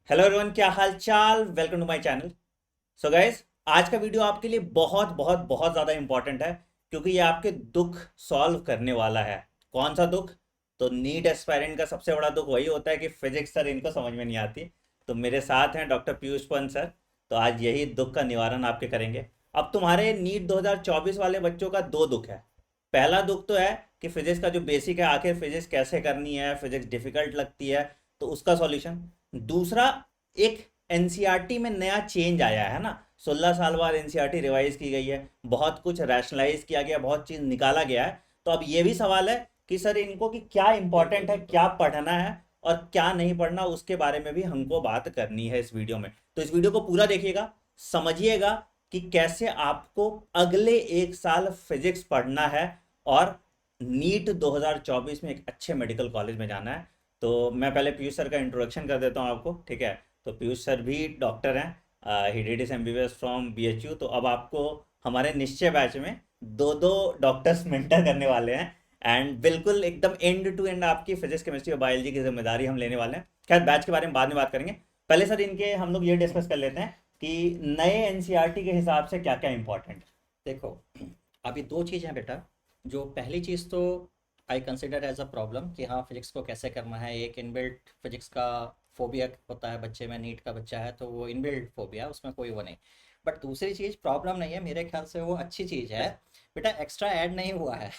Hello everyone, क्या हाल चाल। Welcome to my channel. So guys, आज का वीडियो आपके लिए बहुत बहुत बहुत ज़्यादा इंपॉर्टेंट है, क्योंकि ये आपके दुख सॉल्व करने वाला है। कौन सा दुख? तो नीट एस्पायरेंट का सबसे बड़ा दुख वही होता है कि फिजिक्स सर इनको समझ में नहीं आती। तो मेरे साथ हैं डॉक्टर पीयूष पंत सर। तो आज यही दुख का निवारण आपके करेंगे। अब तुम्हारे नीट 2024 वाले बच्चों का दो दुख है। पहला दुख तो है कि फिजिक्स का जो बेसिक है, आखिर फिजिक्स कैसे करनी है, फिजिक्स डिफिकल्ट लगती है, तो उसका सॉल्यूशन। दूसरा, एक एनसीईआरटी में नया चेंज आया है ना। 16 साल बाद एनसीईआरटी रिवाइज की गई है, बहुत कुछ रैशनलाइज किया गया, बहुत चीज़ निकाला गया है। तो अब ये भी सवाल है कि सर इनको कि क्या इंपॉर्टेंट है, क्या पढ़ना है और क्या नहीं पढ़ना, उसके बारे में भी हमको बात करनी है इस वीडियो में। तो इस वीडियो को पूरा देखिएगा, समझिएगा कि कैसे आपको अगले एक साल फिजिक्स पढ़ना है और नीट 2024 में एक अच्छे मेडिकल कॉलेज में जाना है। तो मैं पहले पीयूष सर का इंट्रोडक्शन कर देता हूँ आपको, ठीक है। तो पीयूष सर भी डॉक्टर हैं, he did his MBBS from BHU. तो अब आपको हमारे निश्चय बैच में दो दो डॉक्टर्स मेंटर करने वाले हैं। एंड बिल्कुल एकदम एंड टू एंड आपकी फिजिक्स केमिस्ट्री और बायोलॉजी की जिम्मेदारी हम लेने वाले हैं। खैर, बैच के बारे में बाद में बात करेंगे। पहले सर इनके हम लोग ये डिस्कस कर लेते हैं कि नए एनसीईआरटी के हिसाब से क्या क्या इंपॉर्टेंट। देखो, अभी दो चीज़ हैं बेटा। जो पहली चीज़ तो I consider as a problem कि हाँ फिजिक्स को कैसे करना है। एक इनबिल्ट फिजिक्स का फोबिया होता है बच्चे में। नीट का बच्चा है तो वो इनबिल्ट फोबिया, उसमें कोई वो नहीं। बट दूसरी चीज़ प्रॉब्लम नहीं है मेरे ख्याल से, वो अच्छी चीज़ है। बेटा एक्स्ट्रा ऐड नहीं हुआ है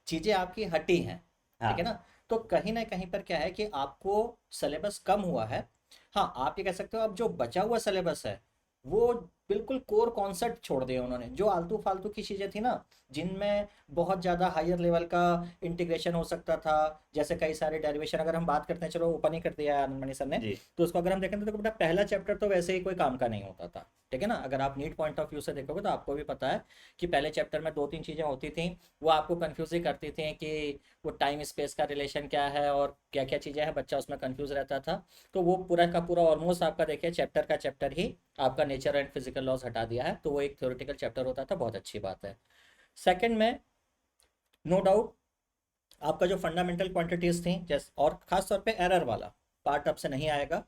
चीज़ें आपकी हटी हैं। ठीक है हाँ। ना? तो कहीं ना कहीं पर क्या है कि आपको सिलेबस कम हुआ है। हाँ, आप ये कह सकते हो अब जो बचा हुआ सिलेबस है वो बिल्कुल कोर कॉन्सेप्ट छोड़ दिया उन्होंने। जो आलतू फालतू की चीज़ें थी ना, जिनमें बहुत ज़्यादा हायर लेवल का इंटीग्रेशन हो सकता था, जैसे कई सारे डेरिवेशन अगर हम बात करते हैं, चलो ओपन ही कर दिया है आनंद मणि सर ने। जी। तो उसको अगर हम देखें तो देखो बेटा, पहला चैप्टर तो वैसे ही कोई काम का नहीं होता था। ठीक है ना? अगर आप नीट पॉइंट ऑफ व्यू से देखोगे तो आपको भी पता है कि पहले चैप्टर में दो तीन चीज़ें होती थी। वो आपको कन्फ्यूज ही करती थी कि वो टाइम स्पेस का रिलेशन क्या है और क्या क्या चीज़ें हैं, बच्चा उसमें कन्फ्यूज रहता था। तो वो पूरा का पूरा ऑलमोस्ट आपका देखिए चैप्टर का चैप्टर ही आपका नेचर एंड फिजिकल लॉज हटा दिया है। तो वो एक थ्योरेटिकल चैप्टर होता था, बहुत अच्छी बात है। सेकंड में नो डाउट आपका जो फंडामेंटल क्वांटिटीज थी, जैसे और खास तौर पे एरर वाला पार्ट अब से नहीं आएगा।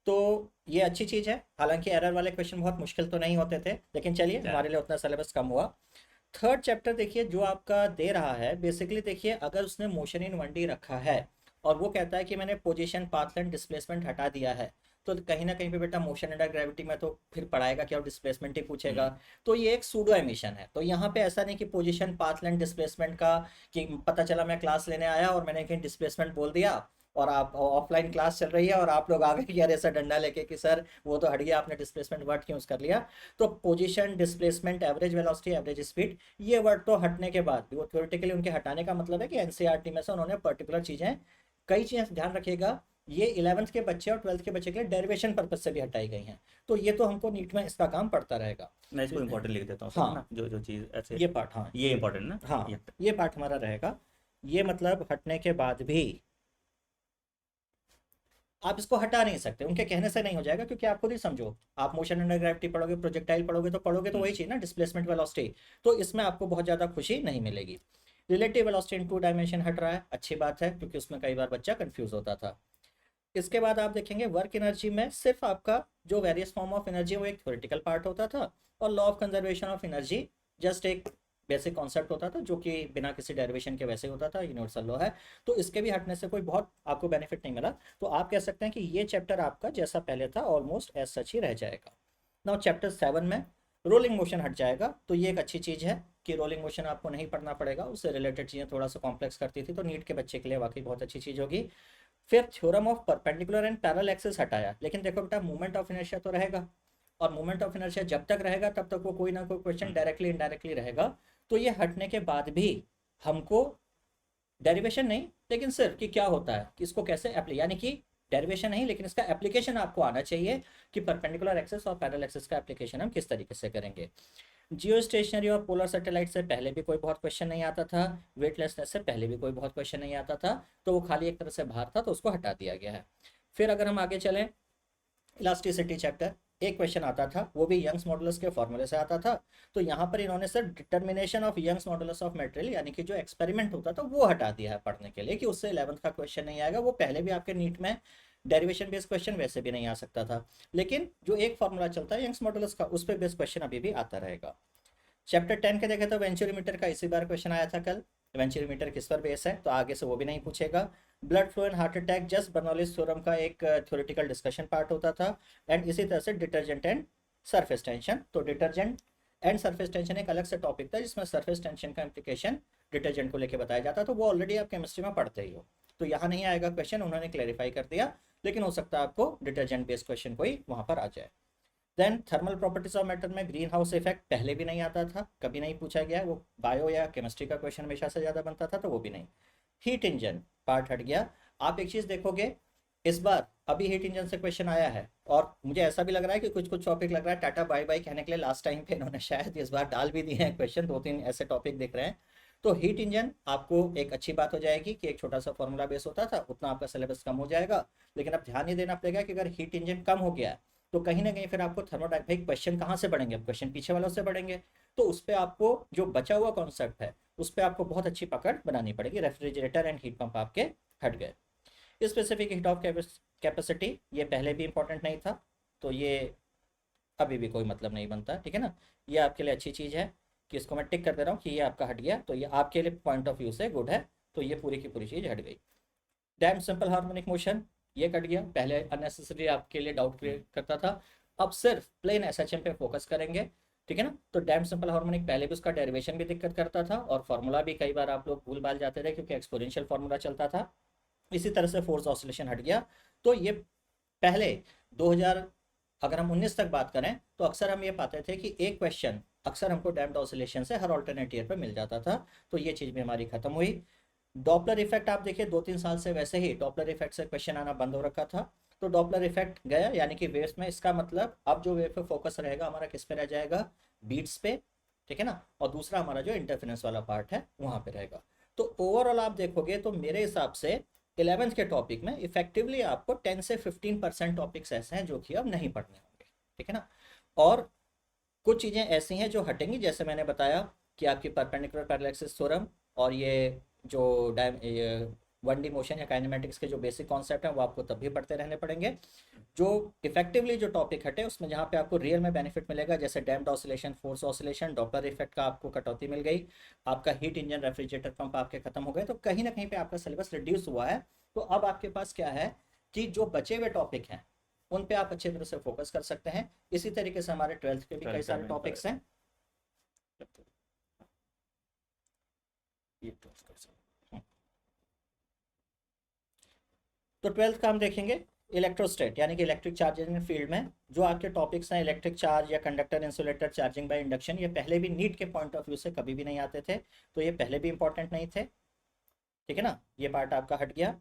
तो ये अच्छी चीज़ है। हालांकि एरर वाले क्वेश्चन बहुत मुश्किल तो नहीं होते थे, लेकिन चलिए अच्छा। हमारे लिए उतना सिलेबस कम हुआ। थर्ड चैप्टर देखिए जो आपका दे रहा है, बेसिकली देखिए अगर उसने मोशन इन 1D रखा है और वो कहता है कि मैंने पोजीशन पाथ एंड डिस्प्लेसमेंट हटा दिया है, तो कहीं ना कहीं पे बेटा मोशन अंडर ग्रेविटी में तो फिर पढ़ाएगा क्या, और डिस्प्लेसमेंट ही पूछेगा। हम्म। तो ये एक सूडो एमिशन है। तो यहाँ पे ऐसा नहीं कि पोजीशन पाथ एंड डिस्प्लेसमेंट का कि पता चला मैं क्लास लेने आया और मैंने कहीं डिस्प्लेसमेंट बोल दिया और आप ऑफलाइन क्लास चल रही है और आप लोग आ गए कि यार ऐसा डंडा लेके कि सर वो तो हट गया, आपने डिस्प्लेसमेंट वर्ड क्यों यूज़ कर लिया। तो position, displacement, average velocity, average speed, ये वर्ड तो हटने के बाद भी, वो थ्योरेटिकली उनके हटाने का मतलब है कि एनसीईआरटी में से उन्होंने पर्टिकुलर चीज़ें, कई चीज़ें ध्यान रखिएगा, ये 11th के बच्चे और 12th के बच्चे के लिए डेरिवेशन पर्पज से भी हटाई गई हैं। तो ये तो हमको नीट में इसका काम पड़ता रहेगा। मैं तो इसको इंपॉर्टेंट लिख देता हूँ सर, है ना, हाँ, जो जो चीज़ ऐसे। ये पार्ट, हाँ ये इंपॉर्टेंट ना। हाँ ये। ये पार्ट हमारा रहेगा। ये मतलब हटने के बाद भी आप इसको हटा नहीं सकते, उनके कहने से नहीं हो जाएगा। क्योंकि आप खुद ही समझो, आप मोशन अंडर ग्रेविटी पढ़ोगे, प्रोजेक्टाइल पढ़ोगे तो वही हम्म। चीज़ ना, डिस्प्लेसमेंट वेलोसिटी। तो इसमें आपको बहुत ज़्यादा खुशी नहीं मिलेगी। Relative velocity in two dimension हट रहा है, अच्छी बात है, क्योंकि उसमें कई बार बच्चा कंफ्यूज होता था। इसके बाद आप देखेंगे वर्क एनर्जी में सिर्फ आपका जो वेरियस फॉर्म ऑफ एनर्जी वो एक थ्योरेटिकल पार्ट होता था, और law of conservation of energy just एक बेसिक कॉन्सेप्ट होता था, जो कि बिना किसी डेरिवेशन के वैसे होता था, यूनिवर्सल लॉ है। तो इसके भी हटने से कोई बहुत आपको बेनिफिट नहीं मिला। तो आप कह सकते हैं कि ये चैप्टर आपका जैसा पहले था ऑलमोस्ट एज सच ही रह जाएगा। नाउ चैप्टर 7 में रोलिंग मोशन हट जाएगा। तो ये एक अच्छी चीज़ है कि रोलिंग मोशन आपको नहीं पढ़ना पड़ेगा, उससे रिलेटेड चीज़ें थोड़ा सा कॉम्प्लेक्स करती थी, तो नीट के बच्चे के लिए वाकई बहुत अच्छी चीज़ होगी। फिर theorem of perpendicular and parallel axis हटाया, लेकिन देखो बेटा मूवमेंट ऑफ इनर्शिया तो रहेगा। और मूवमेंट ऑफ इनर्शिया जब तक रहेगा तब तक वो कोई ना कोई क्वेश्चन हम्म। डायरेक्टली इनडायरेक्टली रहेगा। तो ये हटने के बाद भी हमको डेरिवेशन नहीं, लेकिन सिर्फ कि क्या होता है कि इसको कैसे अप्लाई, यानी कि डेरिवेशन नहीं लेकिन इसका एप्लीकेशन आपको आना चाहिए कि परपेंडिकुलर एक्सिस और पैरेलल एक्सिस का एप्लीकेशन हम किस तरीके से करेंगे। जियो स्टेशनरी और पोलर सैटेलाइट से पहले भी कोई बहुत क्वेश्चन नहीं आता था। वेटलेसनेस से पहले भी कोई बहुत क्वेश्चन नहीं आता था। तो वो खाली एक तरह से बाहर था, तो उसको हटा दिया गया है। फिर अगर हम आगे चलें, इलास्टिसिटी चैप्टर, एक क्वेश्चन आता था, वो भी यंग्स मॉडुलस के फॉर्मूले से आता था। तो यहाँ पर इन्होंने sir determination of Young's modulus of material, यानी कि जो एक्सपेरिमेंट होता था वो हटा दिया है पढ़ने के लिए, कि उससे 11th का क्वेश्चन नहीं आएगा। वो पहले भी आपके नीट में डेरिवेशन बेस्ड क्वेश्चन वैसे भी नहीं आ सकता था, लेकिन जो एक फॉर्मूला चलता है यंग्स मॉडुलस का, उस पर बेस्ड क्वेश्चन अभी भी आता रहेगा। चैप्टर 10 के देखे तो वेंचुरीमीटर का इसी बार क्वेश्चन आया था कल, वेंचुरीमीटर किस पर बेस है, तो आगे से वो भी नहीं पूछेगा। Blood flow and heart attack just Bernoulli's theorem का एक थ्योरेटिकल डिस्कशन पार्ट होता था। एंड इसी तरह से डिटर्जेंट एंड सरफेस टेंशन, तो डिटर्जेंट एंड सरफेस टेंशन एक अलग से टॉपिक था जिसमें सरफेस टेंशन का इम्प्लीकेशन डिटर्जेंट को लेकर बताया जाता, तो वो ऑलरेडी आप केमिस्ट्री में पढ़ते ही हो, तो यहाँ नहीं आएगा क्वेश्चन, उन्होंने क्लेरिफाई कर दिया, लेकिन हो सकता है आपको डिटर्जेंट बेस्ड क्वेश्चन कोई वहां पर आ जाए। Then thermal properties of matter में ग्रीन हाउस इफेक्ट पहले भी नहीं आता था, कभी नहीं पूछा गया, वो बायो या केमिस्ट्री का क्वेश्चन हमेशा से ज़्यादा बनता था, तो वो भी नहीं। हीट इंजन पार्ट हट गया। आप एक चीज़ देखोगे, इस बार अभी हीट इंजन से क्वेश्चन आया है, और मुझे ऐसा भी लग रहा है कि कुछ कुछ टॉपिक लग रहा है टाटा बाय बाय कहने के लिए लास्ट टाइम पे इन्होंने शायद इस बार डाल भी दिए हैं क्वेश्चन, 2-3 ऐसे टॉपिक दिख रहे हैं। तो हीट इंजन आपको एक अच्छी बात हो जाएगी कि एक छोटा सा फॉर्मूला बेस होता था, उतना आपका सिलेबस कम हो जाएगा, लेकिन अब ध्यान ये देना पड़ेगा कि अगर हीट इंजन कम हो गया है तो कहीं ना कहीं फिर आपको थर्मोडाइनमिक क्वेश्चन कहाँ से बढ़ेंगे, अब क्वेश्चन पीछे वालों से बढ़ेंगे, तो उस पर आपको जो बचा हुआ कॉन्सेप्ट है उस पर आपको बहुत अच्छी पकड़ बनानी पड़ेगी। रेफ्रिजरेटर एंड हीट पंप आपके हट गए। स्पेसिफिक हीट ऑफ कैपेसिटी ये पहले भी इंपॉर्टेंट नहीं था, तो ये अभी भी कोई मतलब नहीं बनता, ठीक है ना। ये आपके लिए अच्छी चीज़ है कि इसको मैं टिक कर दे रहा हूँ कि ये आपका हट गया, तो ये आपके लिए पॉइंट ऑफ व्यू से गुड है, तो ये पूरी की पूरी चीज़ हट गई। डैम सिंपल हार्मोनिक मोशन ये कट गया, पहले अननेसेसरी आपके लिए डाउट क्रिएट करता था, अब सिर्फ प्लेन एसएचएम पे फोकस करेंगे, ठीक है ना। तो डैम सिंपल हार्मोनिक पहले भी उसका डेरिवेशन भी दिक्कत करता था, और फार्मूला भी कई बार आप लोग भूल भाल जाते थे क्योंकि एक्सपोनेंशियल फार्मूला चलता था। इसी तरह से फोर्स ऑसिलेशन हट गया, तो ये पहले 2000 अगर हम 19 तक बात करें तो अक्सर हम ये पाते थे कि एक क्वेश्चन अक्सर हमको डैम्प्ड ऑसिलेशन से हर ऑल्टरनेट ईयर पे मिल जाता था, तो ये चीज़ भी हमारी खत्म हुई। डॉपलर इफेक्ट आप देखिए 2-3 साल से वैसे ही डॉपलर इफेक्ट से क्वेश्चन आना बंद हो रखा था, तो डॉपलर इफेक्ट गया, यानी कि वेव्स में, इसका मतलब अब जो वेव पे फोकस रहेगा हमारा किस पे रह जाएगा, बीट्स पे, ठीक है ना, और दूसरा हमारा जो इंटरफेरेंस वाला पार्ट है वहां पे रहेगा। तो ओवरऑल आप देखोगे तो मेरे हिसाब से 11th के टॉपिक में इफेक्टिवली आपको 10 से 15% टॉपिक्स ऐसे हैं जो कि अब नहीं पढ़ने होंगे, ठीक है ना। और कुछ चीज़ें ऐसी हैं जो हटेंगी, जैसे मैंने बताया कि आपकी परपेंडिकुलर पैरेलैक्सिस थ्योरम, और ये जो वन डी मोशन या काइनेमेटिक्स के जो बेसिक कॉन्सेप्ट हैं वो आपको तब भी पढ़ते रहने पड़ेंगे। जो इफेक्टिवली जो टॉपिक हटे उसमें जहाँ पे आपको रियल में बेनिफिट मिलेगा, जैसे damped oscillation, force oscillation, Doppler effect का आपको कटौती मिल गई, आपका हीट इंजन, रेफ्रिजरेटर पंप आपके खत्म हो गए, तो कहीं ना कहीं पे आपका सिलेबस रिड्यूस हुआ है। तो अब आपके पास क्या है कि जो बचे हुए टॉपिक हैं उन पे आप अच्छी तरह से फोकस कर सकते हैं। इसी तरीके से हमारे 12th के भी कई सारे टॉपिक्स हैं। तो 12th का हम देखेंगे इलेक्ट्रोस्टेट, यानी कि इलेक्ट्रिक चार्जिंग फील्ड में जो आपके टॉपिक्स हैं, इलेक्ट्रिक चार्ज या conductor, insulator, charging by induction, ये पहले भी नीट के पॉइंट ऑफ व्यू से कभी भी नहीं आते थे, तो ये पहले भी इंपॉर्टेंट नहीं थे, ठीक है ना, ये पार्ट आपका हट गया।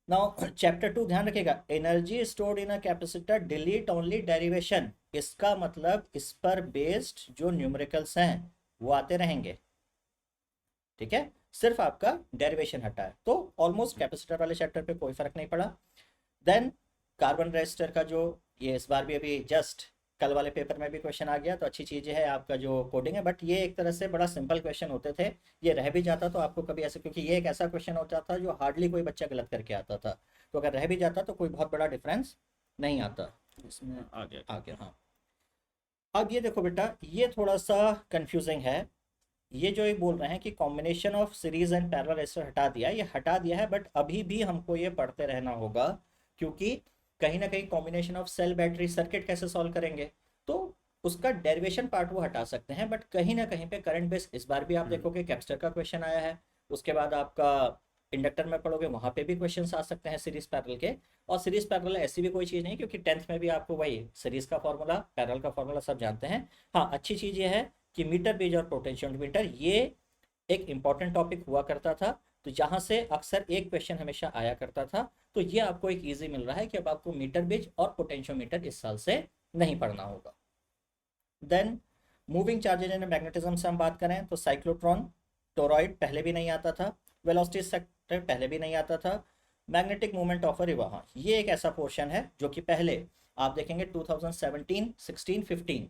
नाउ चैप्टर 2 ध्यान रखिएगा, energy stored in a capacitor delete only derivation, इसका मतलब इस पर बेस्ड जो न्यूमेरिकल्स हैं वो आते रहेंगे, ठीक है, सिर्फ आपका डेरिवेशन हटा है, तो ऑलमोस्ट कैपेसिटर वाले चैप्टर पे कोई फर्क नहीं पड़ा। देन कार्बन रजिस्टर का जो, ये इस बार भी अभी जस्ट कल वाले पेपर में भी क्वेश्चन आ गया, तो अच्छी चीज़ है आपका जो कोडिंग है, बट ये एक तरह से बड़ा सिंपल क्वेश्चन होते थे, ये रह भी जाता तो आपको कभी ऐसे, क्योंकि ये एक ऐसा क्वेश्चन होता था जो हार्डली कोई बच्चा गलत करके आता था, तो अगर रह भी जाता तो कोई बहुत बड़ा डिफरेंस नहीं आता इसमें। आ गया हाँ। अब ये देखो बेटा, ये थोड़ा सा कंफ्यूजिंग है, ये जो ये बोल रहे हैं कि combination of series and parallel resistor हटा दिया, ये हटा दिया है, बट अभी भी हमको ये पढ़ते रहना होगा, क्योंकि कहीं ना कहीं combination of cell battery circuit कैसे सॉल्व करेंगे, तो उसका डेरिवेशन पार्ट वो हटा सकते हैं, बट कहीं ना कहीं पे करंट बेस, इस बार भी आप देखोगे कैपेसिटर का क्वेश्चन आया है, उसके बाद आपका इंडक्टर में पढ़ोगे वहां पे भी क्वेश्चन आ सकते हैं सीरीज पैरेलल के, और सीरीज पैरेलल ऐसी भी कोई चीज़ नहीं, क्योंकि 10th में भी आपको वही सीरीज का फॉर्मूला, पैरेलल का फॉर्मूला सब जानते हैं। हाँ, अच्छी चीज़ ये है कि मीटर बेज और पोटेंशियोमीटर ये एक इंपॉर्टेंट टॉपिक हुआ करता था, तो जहाँ से अक्सर एक क्वेश्चन हमेशा आया करता था, तो ये आपको एक इजी मिल रहा है कि अब आपको मीटर बेज और पोटेंशियोमीटर इस साल से नहीं पढ़ना होगा। Then moving charges and magnetism से हम बात करें तो साइक्लोट्रॉन, टोरॉइड पहले भी नहीं आता था, वेलोसिटी सेक्टर पहले भी नहीं आता था, magnetic movement of a river, हाँ ये एक ऐसा पोर्शन है जो कि पहले आप देखेंगे 2017, 16, 15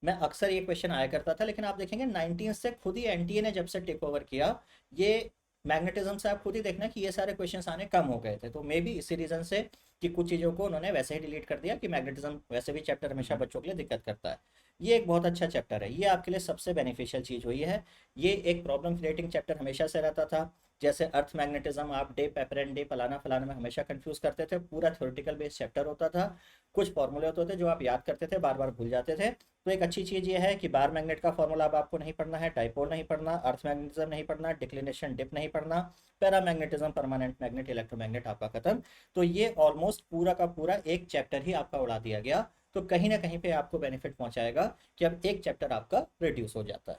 में अक्सर ये क्वेश्चन आया करता था, लेकिन आप देखेंगे 19 से खुद ही एनटीए ने जब से टेक ओवर किया, ये मैग्नेटिज्म से आप खुद ही देखना कि ये सारे क्वेश्चंस आने कम हो गए थे, तो मे बी इसी रीजन से कि कुछ चीज़ों को उन्होंने वैसे ही डिलीट कर दिया कि मैग्नेटिज्म वैसे भी चैप्टर हमेशा बच्चों के लिए दिक्कत करता है। ये एक बहुत अच्छा चैप्टर है, ये आपके लिए सबसे बेनिफिशियल चीज़ हुई है। ये एक प्रॉब्लम क्रिएटिंग चैप्टर हमेशा से रहता था, जैसे अर्थ मैग्नेटिज्म आप डे पेपरेंट डे फलाना फलाना में हमेशा कंफ्यूज करते थे, पूरा थ्योरेटिकल बेस्ड चैप्टर होता था, कुछ फॉर्मूले होते थे जो आप याद करते थे बार बार भूल जाते थे। तो एक अच्छी चीज़ ये है कि बार मैग्नेट का फॉर्मूला अब आपको नहीं पढ़ना है, डाइपोल नहीं पढ़ना, अर्थ मैग्नेटिज्म नहीं पढ़ना, डिक्लिनेशन डिप नहीं पढ़ना, पैरामैग्नेटिज्म परमानेंट मैग्नेट इलेक्ट्रोमैग्नेट आपका खत्म। तो ये ऑलमोस्ट पूरा का पूरा एक चैप्टर ही आपका उड़ा दिया गया, तो कहीं ना कहीं पे आपको बेनिफिट पहुंचाएगा कि अब एक चैप्टर आपका रिड्यूस हो जाता है।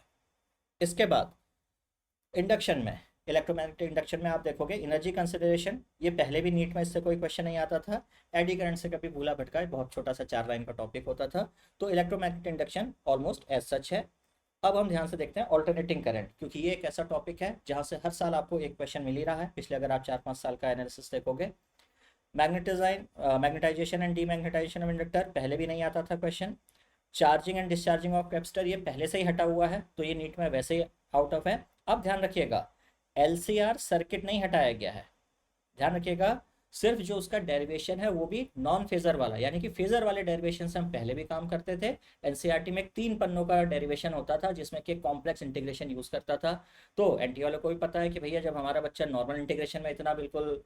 इसके बाद इंडक्शन में, इलेक्ट्रोमैग्नेटिक इंडक्शन में आप देखोगे एनर्जी कंसिडरेशन, ये पहले भी नीट में इससे कोई क्वेश्चन नहीं आता था, एडी करंट से कभी भूला भटका, बहुत छोटा सा 4 लाइन का टॉपिक होता था। तो electromagnetic induction almost as such है। अब हम ध्यान से देखते हैं ऑल्टरनेटिंग करंट, क्योंकि ये एक ऐसा टॉपिक है जहाँ से हर साल आपको एक क्वेश्चन मिल ही रहा है, पिछले अगर आप 4-5 साल का एनालिसिस देखोगे। Magnetisation and demagnetisation of inductor, पहले भी नहीं आता था question. Charging and discharging of capacitor, ये पहले से ही हटा हुआ है, तो ये नीट में वैसे ही आउट ऑफ है। अब ध्यान रखिएगा एलसीआर सर्किट नहीं हटाया गया है, ध्यान रखिएगा, सिर्फ जो उसका डेरिवेशन है वो भी नॉन फेजर वाला, यानी कि फेजर वाले डेरिवेशन से हम पहले भी काम करते थे। एनसीईआरटी में 3 पन्नों का डेरिवेशन होता था जिसमें कि कॉम्प्लेक्स इंटीग्रेशन यूज करता था। तो एनटी वालों को भी पता है कि भैया जब हमारा बच्चा नॉर्मल इंटीग्रेशन में इतना बिल्कुल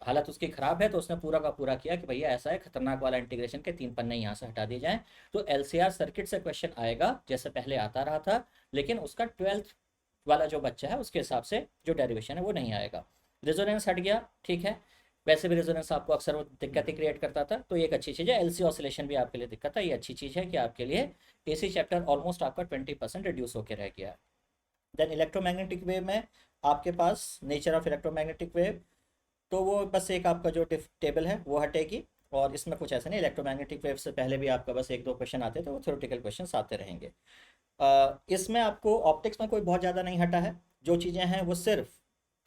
हालत उसकी खराब है, तो उसने पूरा का पूरा किया कि भैया ऐसा है खतरनाक वाला इंटीग्रेशन के 3 पन्ने यहाँ से हटा दिए जाएं। तो एलसीआर सर्किट से क्वेश्चन आएगा जैसे पहले आता रहा था, लेकिन उसका 12th वाला जो बच्चा है उसके हिसाब से जो डेरिवेशन है वो नहीं आएगा। रेजोनेंस हट गया, ठीक है, वैसे भी रेजोनेंस आपको अक्सर वो दिक्कत ही क्रिएट करता था, तो ये एक अच्छी चीज़ है। एलसी ऑसिलेशन भी आपके लिए दिक्कत है, ये अच्छी चीज़ है कि आपके लिए एसी चैप्टर ऑलमोस्ट आपका 20% रिड्यूस होकर रह गया है। देन इलेक्ट्रोमैग्नेटिक वेव में आपके पास नेचर ऑफ इलेक्ट्रोमैग्नेटिक वेव, तो वो बस एक आपका जो टेबल है वो हटेगी, और इसमें कुछ ऐसा नहीं, इलेक्ट्रोमैग्नेटिक वेव से पहले भी आपका बस 1-2 क्वेश्चन आते थे, वो थ्योरेटिकल क्वेश्चन आते रहेंगे। इसमें आपको ऑप्टिक्स में कोई बहुत ज़्यादा नहीं हटा है, जो चीज़ें हैं वो सिर्फ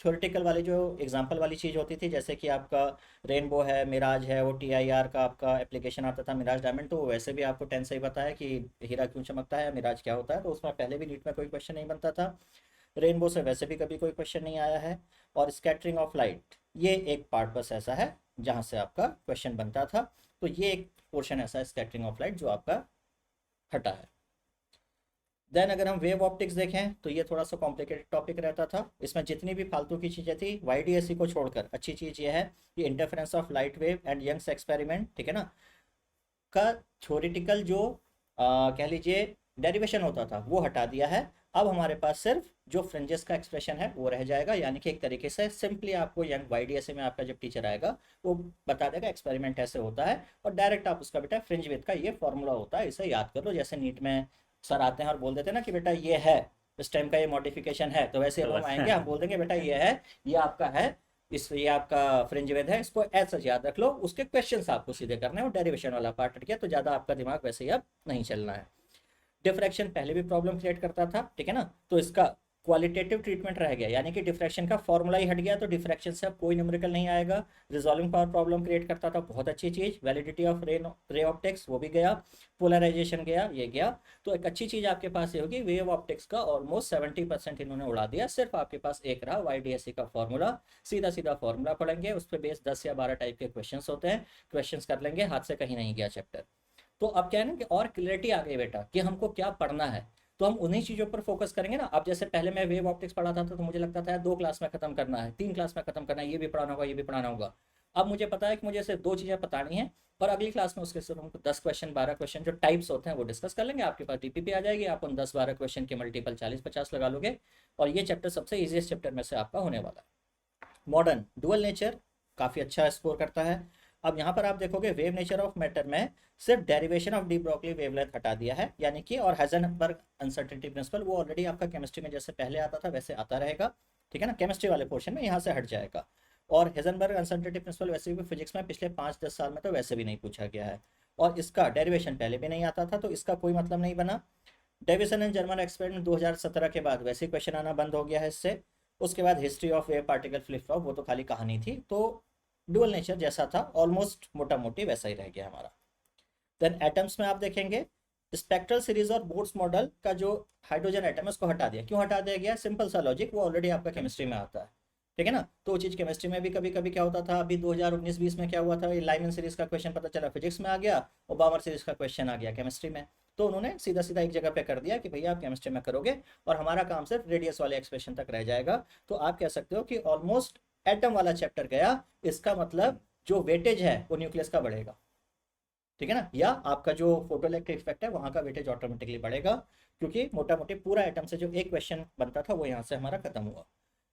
थ्योरेटिकल वाली जो एग्जांपल वाली चीज़ होती थी, जैसे कि आपका रेनबो है, मिराज है, वो टीआईआर का आपका एप्लीकेशन आता था मिराज डायमंड, तो वैसे भी आपको 10 से ही पता है कि हीरा क्यों चमकता है, मिराज क्या होता है, तो उसमें पहले भी नीट में कोई क्वेश्चन नहीं बनता था। रेनबो से वैसे भी कभी कोई क्वेश्चन नहीं आया है। और स्कैटरिंग ऑफ लाइट, ये एक पार्ट बस ऐसा है जहाँ से आपका क्वेश्चन बनता था, तो ये एक पोर्शन ऐसा है स्कैटरिंग ऑफ लाइट जो आपका हटा है। देन अगर हम वेव ऑप्टिक्स देखें तो ये थोड़ा सा कॉम्प्लिकेटेड टॉपिक रहता था, इसमें जितनी भी फालतू की चीज़ें थी वाईडीएससी को छोड़कर अच्छी चीज़ ये है कि interference of light wave and Young's experiment, ठीक है ना, का थ्योरेटिकल जो कह लीजिए डेरिवेशन होता था वो हटा दिया है। अब हमारे पास सिर्फ जो फ्रिंजेस का एक्सप्रेशन है वो रह जाएगा, यानी कि एक तरीके से सिंपली आपको यंग वाईडीएससी में आपका जब टीचर आएगा वो बता देगा एक्सपेरिमेंट ऐसे होता है, और डायरेक्ट आप उसका बेटा फ्रिंज विथ का ये फॉर्मूला होता है, इसे याद कर लो। जैसे नीट में सर आते हैं और बोल देते हैं ना कि बेटा ये है इस टाइम का ये मॉडिफिकेशन है, तो वैसे अब हम आएंगे हम बोल देंगे बेटा ये है, ये आपका है, इस ये आपका फ्रिंज विद है, इसको ऐसा याद रख लो। उसके क्वेश्चंस आपको सीधे करने हैं, और डेरिवेशन वाला पार्ट हट गया, तो ज़्यादा आपका दिमाग वैसे ही अब नहीं चलना है। डिफ्रैक्शन पहले भी प्रॉब्लम क्रिएट करता था, ठीक है ना, तो इसका क्वालिटेटिव ट्रीटमेंट रह गया, यानी कि डिफ्रैक्शन का फॉर्मूला ही हट गया, तो डिफ्रैक्शन से अब कोई न्यूमेरिकल नहीं आएगा। रिजॉल्विंग पावर प्रॉब्लम क्रिएट करता था, बहुत अच्छी चीज़। वैलिडिटी ऑफ रे ऑप्टिक्स वो भी गया, पोलराइजेशन गया, ये गया। तो एक अच्छी चीज़ आपके पास ये होगी, वेव ऑप्टिक्स का ऑलमोस्ट 70% इन्होंने उड़ा दिया, सिर्फ आपके पास एक रहा वाईडीएससी का फॉर्मूला। सीधा सीधा फॉर्मूला पढ़ेंगे, उस पर बेस 10 या 12 टाइप के क्वेश्चन होते हैं, क्वेश्चन कर लेंगे, हाथ से कहीं नहीं गया चैप्टर। तो अब क्या है ना कि और क्लियरिटी आ गई बेटा कि हमको क्या पढ़ना है, तो हम उन्हीं चीज़ों पर फोकस करेंगे ना। अब जैसे पहले मैं वेव ऑप्टिक्स पढ़ाता था तो मुझे लगता था 2 क्लास में खत्म करना है, 3 क्लास में खत्म करना है, ये भी पढ़ाना होगा ये भी पढ़ाना होगा। अब मुझे पता है कि मुझे सिर्फ 2 चीज़ें बतानी है, और अगली क्लास में उसके सिर्फ हमको 10 क्वेश्चन 12 क्वेश्चन जो टाइप्स होते हैं वो डिस्कस कर लेंगे। आपके पास डीपीपी आ जाएगी, आप उन 10-12 क्वेश्चन के मल्टीपल 40-50 लगा लोगे, और ये चैप्टर सबसे ईजिएस्ट चैप्टर में से आपका होने वाला है। मॉडर्न डुअल नेचर काफ़ी अच्छा स्कोर करता है। अब यहाँ पर आप देखोगे वेव नेचर ऑफ मैटर में सिर्फ derivation of de Broglie wavelength हटा दिया है, यानी कि, और हाइजेनबर्ग अनसर्टेनिटी प्रिंसिपल वो ऑलरेडी आपका केमिस्ट्री में जैसे पहले आता था वैसे आता रहेगा, ठीक है ना, केमिस्ट्री वाले पोर्शन में यहाँ से हट जाएगा। और हाइजेनबर्ग अनसर्टेनिटी प्रिंसिपल वैसे भी फिजिक्स में पिछले 5-10 साल में तो वैसे भी नहीं पूछा गया है, और इसका डेरिवेशन पहले भी नहीं आता था, तो इसका कोई मतलब नहीं बना। डेविसन एंड जर्मन एक्सपेरिमेंट 2017 के बाद वैसे क्वेश्चन आना बंद हो गया है इससे। उसके बाद history of wave particle flip flop, वो तो खाली कहानी थी। तो डुअल नेचर जैसा था ऑलमोस्ट मोटा मोटी वैसा ही रह गया हमारा। देन एटम्स में आप देखेंगे स्पेक्ट्रल सीरीज और बोर्ड्स मॉडल का जो हाइड्रोजन एटम है उसको हटा दिया। क्यों हटा दिया गया? सिंपल सा लॉजिक, वो ऑलरेडी आपका केमिस्ट्री में आता है, ठीक है ना। तो वो चीज़ केमिस्ट्री में भी कभी कभी क्या होता था, अभी 2019-20 में क्या हुआ था, लाइमन सीरीज का क्वेश्चन पता चला फिजिक्स में आ गया, और बामर सीरीज का क्वेश्चन आ गया केमिस्ट्री में। तो उन्होंने सीधा सीधा एक जगह पे कर दिया कि भैया आप केमिस्ट्री में करोगे और हमारा काम सिर्फ रेडियस वाले एक्सप्रेशन तक रह जाएगा। तो आप कह सकते हो कि ऑलमोस्ट एटम वाला चैप्टर गया, इसका मतलब जो वेटेज है वो न्यूक्लियस का बढ़ेगा, ठीक है ना, या आपका जो फोटोइलेक्ट्रिक इफेक्ट है वहाँ का वेटेज ऑटोमेटिकली बढ़ेगा, क्योंकि मोटा मोटी पूरा एटम से जो एक क्वेश्चन बनता था वो यहाँ से हमारा खत्म हुआ।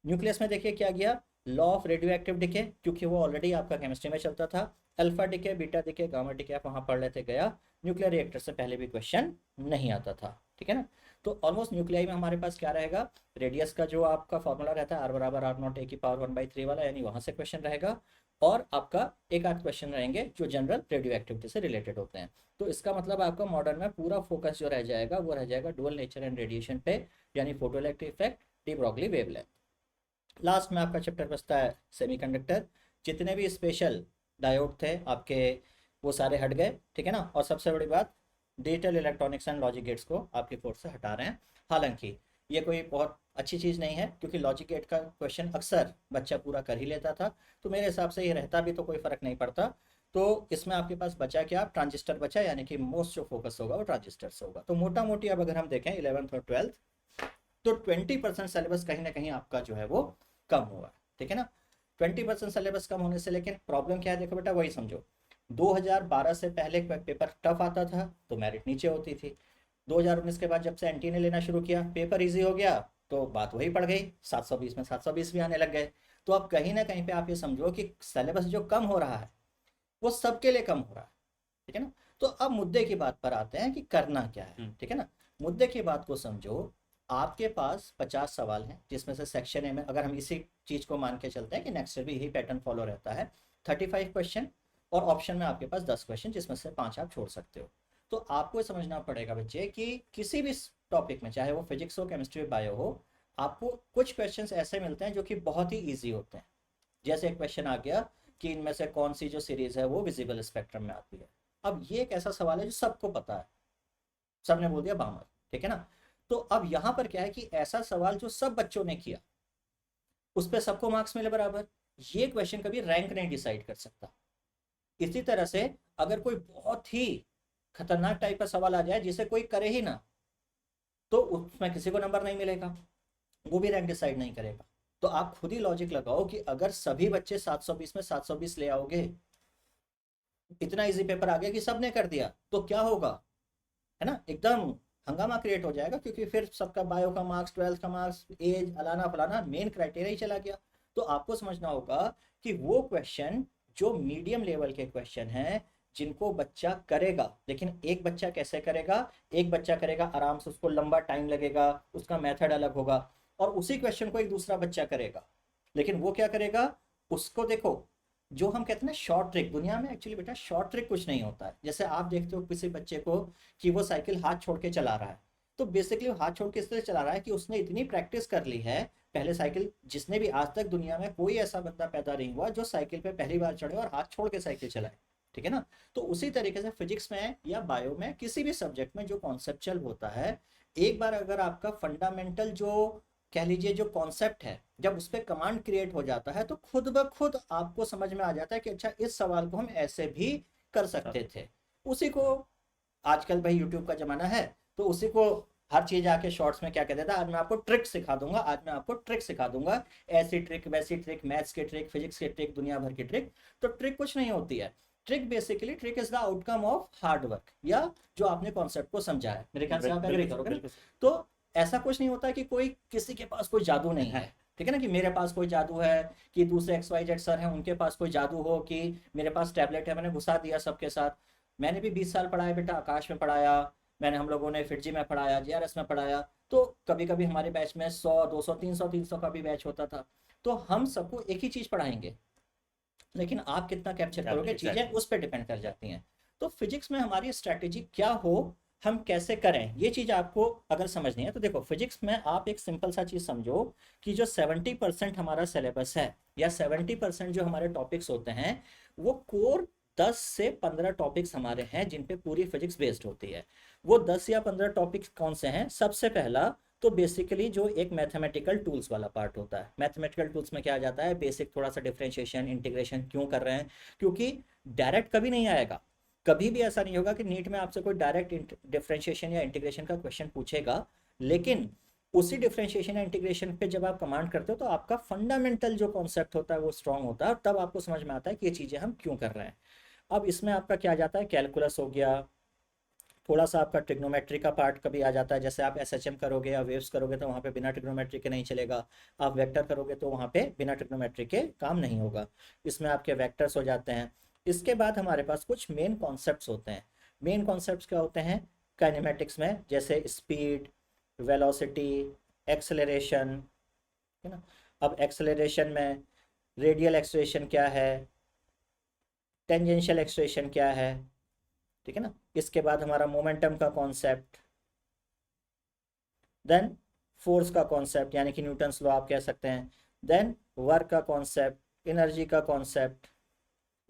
न्यूक्लियस में देखिए क्या गया, law of radio active decay, क्योंकि वो ऑलरेडी आपका केमिस्ट्री में चलता था। Alpha decay, beta decay, gamma decay आप वहाँ पढ़ लेते, गया। न्यूक्लियर रिएक्टर से पहले भी क्वेश्चन नहीं आता था, ठीक है ना। तो ऑलमोस्ट न्यूक्लियाई में हमारे पास क्या रहेगा, रेडियस का जो आपका फॉर्मूला रहता है R = R0 A⁴ (1/3) वाला, यानी वहाँ से क्वेश्चन रहेगा। और आपका एक आध क्वेश्चन रहेंगे जो जनरल रेडियो एक्टिविटी से रिलेटेड होते हैं। तो इसका मतलब आपका मॉडर्न में पूरा फोकस जो रह जाएगा वो रह जाएगा डुअल नेचर एंड रेडिएशन पे, यानी photoelectric effect, de Broglie wavelength. Last में आपका चैप्टर बचता है सेमीकंडक्टर। जितने भी स्पेशल डायोड थे आपके वो सारे हट गए, ठीक है ना। और सबसे बड़ी बात, digital electronics and logic gates को आपके कोर्स से हटा रहे हैं। हालांकि ये कोई बहुत अच्छी चीज़ नहीं है, क्योंकि लॉजिक गेट का क्वेश्चन अक्सर बच्चा पूरा कर ही लेता था, तो मेरे हिसाब से ये रहता भी तो कोई फ़र्क नहीं पड़ता। तो इसमें आपके पास बचा क्या, ट्रांजिस्टर बचा, यानी कि मोस्ट जो फोकस होगा वो ट्रांजिस्टर से होगा। तो मोटा मोटी अब अगर हम देखें 11th और 12th, तो 20% सिलेबस कहीं ना कहीं आपका जो है वो कम हुआ है, ठीक है ना। 20% सिलेबस कम होने से, लेकिन प्रॉब्लम क्या है, देखो बेटा वही समझो, 2012 से पहले पेपर टफ आता था तो मेरिट नीचे होती थी। 2019 के बाद जब से एनटी ने लेना शुरू किया, पेपर इजी हो गया, तो बात वही पड़ गई, 720 में 720 भी आने लग गए। तो अब कहीं ना कहीं पे आप ये समझो कि सिलेबस जो कम हो रहा है वो सबके लिए कम हो रहा है, ठीक है ना। तो अब मुद्दे की बात पर आते हैं कि करना क्या है, ठीक है ना। मुद्दे की बात को समझो, आपके पास 50 सवाल हैं, जिसमें से सेक्शन ए में अगर हम इसी चीज को मान के चलते हैं कि नेक्स्ट ईयर भी यही पैटर्न फॉलो रहता है, 35 क्वेश्चन, और ऑप्शन में आपके पास 10 क्वेश्चन, जिसमें से 5 आप छोड़ सकते हो। तो आपको ये समझना पड़ेगा बच्चे कि किसी भी टॉपिक में, चाहे वो फिजिक्स हो, केमिस्ट्री, बायो हो, आपको कुछ क्वेश्चंस ऐसे मिलते हैं जो कि बहुत ही ईजी होते हैं। जैसे एक क्वेश्चन आ गया कि इनमें से कौन सी जो सीरीज है वो विजिबल स्पेक्ट्रम में आती है। अब ये एक ऐसा सवाल है जो सबको पता है, सबने बोल दिया बामर, ठीक है ना। तो अब यहाँ पर क्या है कि ऐसा सवाल जो सब बच्चों ने किया उस पर सबको मार्क्स मिले बराबर, ये क्वेश्चन कभी रैंक नहीं डिसाइड कर सकता। इसी तरह से अगर कोई बहुत ही खतरनाक टाइप का सवाल आ जाए जिसे कोई करे ही ना, तो उसमें किसी को नंबर नहीं मिलेगा, वो भी रैंक डिसाइड नहीं करेगा। तो आप खुद ही लॉजिक लगाओ कि अगर सभी बच्चे 720 में 720 ले आओगे, इतना इजी पेपर आ गया कि सबने कर दिया, तो क्या होगा, है ना, एकदम हंगामा क्रिएट हो जाएगा, क्योंकि फिर सबका बायो का मार्क्स, 12th का मार्क्स, एज, अलाना फलाना, मेन क्राइटेरिया ही चला गया। तो आपको समझना होगा कि वो क्वेश्चन जो मीडियम लेवल के क्वेश्चन हैं, जिनको बच्चा करेगा, लेकिन एक बच्चा कैसे करेगा, एक बच्चा करेगा आराम से, उसको लंबा टाइम लगेगा, उसका मेथड अलग होगा, और उसी क्वेश्चन को एक दूसरा बच्चा करेगा, लेकिन वो क्या करेगा, उसको देखो, जो हम कहते हैं ना शॉर्ट ट्रिक, दुनिया में एक्चुअली बेटा शॉर्ट ट्रिक कुछ नहीं होता है। जैसे आप देखते हो किसी बच्चे को कि वो साइकिल हाथ छोड़ के चला रहा है, तो बेसिकली वो हाथ छोड़ के इसलिए चला रहा है कि उसने इतनी प्रैक्टिस कर ली है पहले साइकिल, जिसने भी आज तक दुनिया में कोई ऐसा बंदा पैदा नहीं हुआ जो साइकिल पे पहली बार चढ़े और हाथ छोड़ के साइकिल चलाए, ठीक है ना। तो उसी तरीके से फिजिक्स में या बायो में, किसी भी सब्जेक्ट में जो कॉन्सेप्चुअल होता है, एक बार अगर आपका फंडामेंटल जो कह लीजिए जो कॉन्सेप्ट है, जब उस पर कमांड क्रिएट हो जाता है, तो खुद ब खुद आपको समझ में आ जाता है कि अच्छा इस सवाल को हम ऐसे भी कर सकते थे। उसी को आजकल भाई यूट्यूब का जमाना है, तो उसी को हर चीज आके शॉर्ट्स में क्या कह देता है, आज मैं आपको ट्रिक सिखा दूंगा, आज मैं आपको ट्रिक सिखा दूंगा, ऐसी ट्रिक वैसी ट्रिक, मैथ्स की ट्रिक, फिजिक्स की ट्रिक, दुनिया भर की ट्रिक। तो ट्रिक कुछ नहीं होती है, trick basically, trick is the outcome of hard work, या जो आपने कॉन्सेप्ट को समझा है। मेरे ख्याल से आप एग्री करोगे ना? तो ऐसा कुछ नहीं होता कि कोई किसी के पास कोई जादू नहीं है, ठीक है ना, कि मेरे पास कोई जादू है, कि दूसरे XYZ सर हैं उनके पास कोई जादू हो, कि मेरे पास टैबलेट है मैंने घुसा दिया सबके साथ। मैंने भी 20 साल पढ़ाया बेटा, आकाश में पढ़ाया मैंने, हम लोगों ने फिटजी में पढ़ाया, JRS में पढ़ाया, तो कभी कभी हमारे बैच में 100 200 300 का भी बैच होता था। तो हम सबको एक ही चीज़ पढ़ाएंगे, लेकिन आप कितना कैप्चर करोगे चीज़ें उस पर डिपेंड कर जाती हैं। तो फिजिक्स में हमारी स्ट्रैटेजी क्या हो, हम कैसे करें, ये चीज़ आपको अगर समझनी है, तो देखो फिजिक्स में आप एक सिंपल सा चीज़ समझो कि जो 70% हमारा सिलेबस है, या 70% जो हमारे टॉपिक्स होते हैं, वो कोर 10 से 15 टॉपिक्स हमारे हैं जिन पे पूरी फिजिक्स बेस्ड होती है। वो 10 या 15 टॉपिक्स कौन से हैं? सबसे पहला तो बेसिकली जो एक मैथमेटिकल टूल्स वाला पार्ट होता है। मैथमेटिकल टूल्स में क्या आ जाता है? बेसिक थोड़ा सा डिफरेंशिएशन, इंटीग्रेशन क्यों कर रहे हैं, क्योंकि डायरेक्ट कभी नहीं आएगा। कभी भी ऐसा नहीं होगा कि नीट में आपसे कोई डायरेक्ट डिफरेंशिएशन या इंटीग्रेशन का क्वेश्चन पूछेगा, लेकिन उसी डिफरेंशिएशन या इंटीग्रेशन पे जब आप कमांड करते हो तो आपका फंडामेंटल जो कॉन्सेप्ट होता है वो स्ट्रांग होता है, और तब आपको समझ में आता है कि ये चीज़ें हम क्यों कर रहे हैं। अब इसमें आपका क्या आ जाता है? कैलकुलस हो गया, थोड़ा सा आपका ट्रिग्नोमेट्री का पार्ट कभी आ जाता है, जैसे आप एसएचएम करोगे या वेव्स करोगे तो वहाँ पे बिना ट्रिग्नोमेट्री के नहीं चलेगा। आप वेक्टर करोगे तो वहाँ पे बिना ट्रिग्नोमेट्री के काम नहीं होगा। इसमें आपके वेक्टर्स हो जाते हैं। इसके बाद हमारे पास कुछ मेन कॉन्सेप्ट्स होते हैं। मेन कॉन्सेप्ट्स क्या होते हैं काइनेमेटिक्स में? जैसे स्पीड, वेलोसिटी, एक्सेलरेशन, है ना। अब एक्सेलरेशन में रेडियल एक्सेलरेशन क्या है, टेंजेंशियल एक्सेलरेशन क्या है, ठीक है ना। इसके बाद हमारा मोमेंटम का कॉन्सेप्ट, देन फोर्स का कॉन्सेप्ट यानी कि न्यूटन्स लॉ आप कह सकते हैं, देन वर्क का कॉन्सेप्ट, एनर्जी का कॉन्सेप्ट।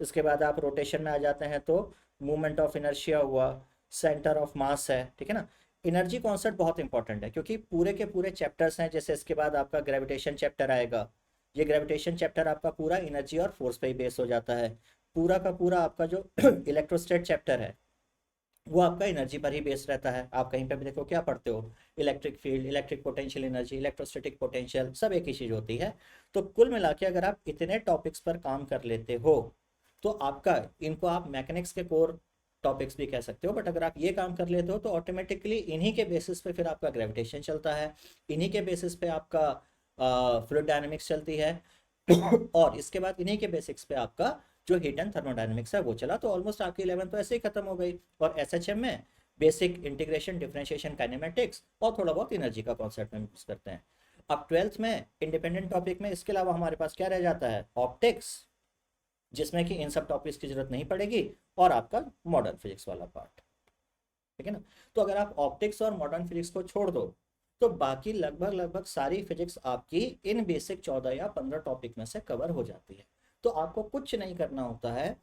इसके बाद आप रोटेशन में आ जाते हैं तो मूवमेंट ऑफ इनर्शिया हुआ, सेंटर ऑफ मास है, ठीक है ना। एनर्जी कॉन्सेप्ट बहुत इंपॉर्टेंट है क्योंकि पूरे के पूरे चैप्टर्स हैं। जैसे इसके बाद आपका ग्रेविटेशन चैप्टर आएगा, ये ग्रेविटेशन चैप्टर आपका पूरा एनर्जी और फोर्स पे ही बेस हो जाता है। पूरा का पूरा आपका जो इलेक्ट्रोस्टैट चैप्टर है वो आपका एनर्जी पर ही बेस्ड रहता है। आप कहीं पे भी देखो क्या पढ़ते हो, electric field, electric potential energy, electrostatic potential, सब एक ही चीज होती है। तो कुल मिला के अगर आप इतने टॉपिक्स पर काम कर लेते हो तो आपका, इनको आप मैकेनिक्स के कोर टॉपिक्स भी कह सकते हो, बट अगर आप ये काम कर लेते हो तो ऑटोमेटिकली इन्हीं के बेसिस पे फिर आपका ग्रेविटेशन चलता है, इन्हीं के बेसिस पे आपका फ्लूइड डायनेमिक्स चलती है और इसके बाद इन्हीं के बेसिक्स पे आपका जो हीट एंड थर्मोडायनेमिक्स है वो चला। तो ऑलमोस्ट आपकी 11 तो ऐसे ही खत्म हो गई। और एसएचएम में बेसिक इंटीग्रेशन, डिफरेंशिएशन, काइनेमेटिक्स और थोड़ा बहुत एनर्जी का कॉन्सेप्ट में यूज करते हैं। अब 12th में इंडिपेंडेंट टॉपिक में इसके अलावा हमारे पास क्या रह जाता है? ऑप्टिक्स, जिसमें कि इन सब टॉपिक्स की जरूरत नहीं पड़ेगी, और आपका मॉडर्न फिजिक्स वाला पार्ट, ठीक है ना। तो अगर आप ऑप्टिक्स और मॉडर्न फिजिक्स को छोड़ दो तो बाकी लगभग लगभग सारी फिजिक्स आपकी इन बेसिक 14 या 15 टॉपिक में से कवर हो जाती है। तो आपको कुछ नहीं करना होता है।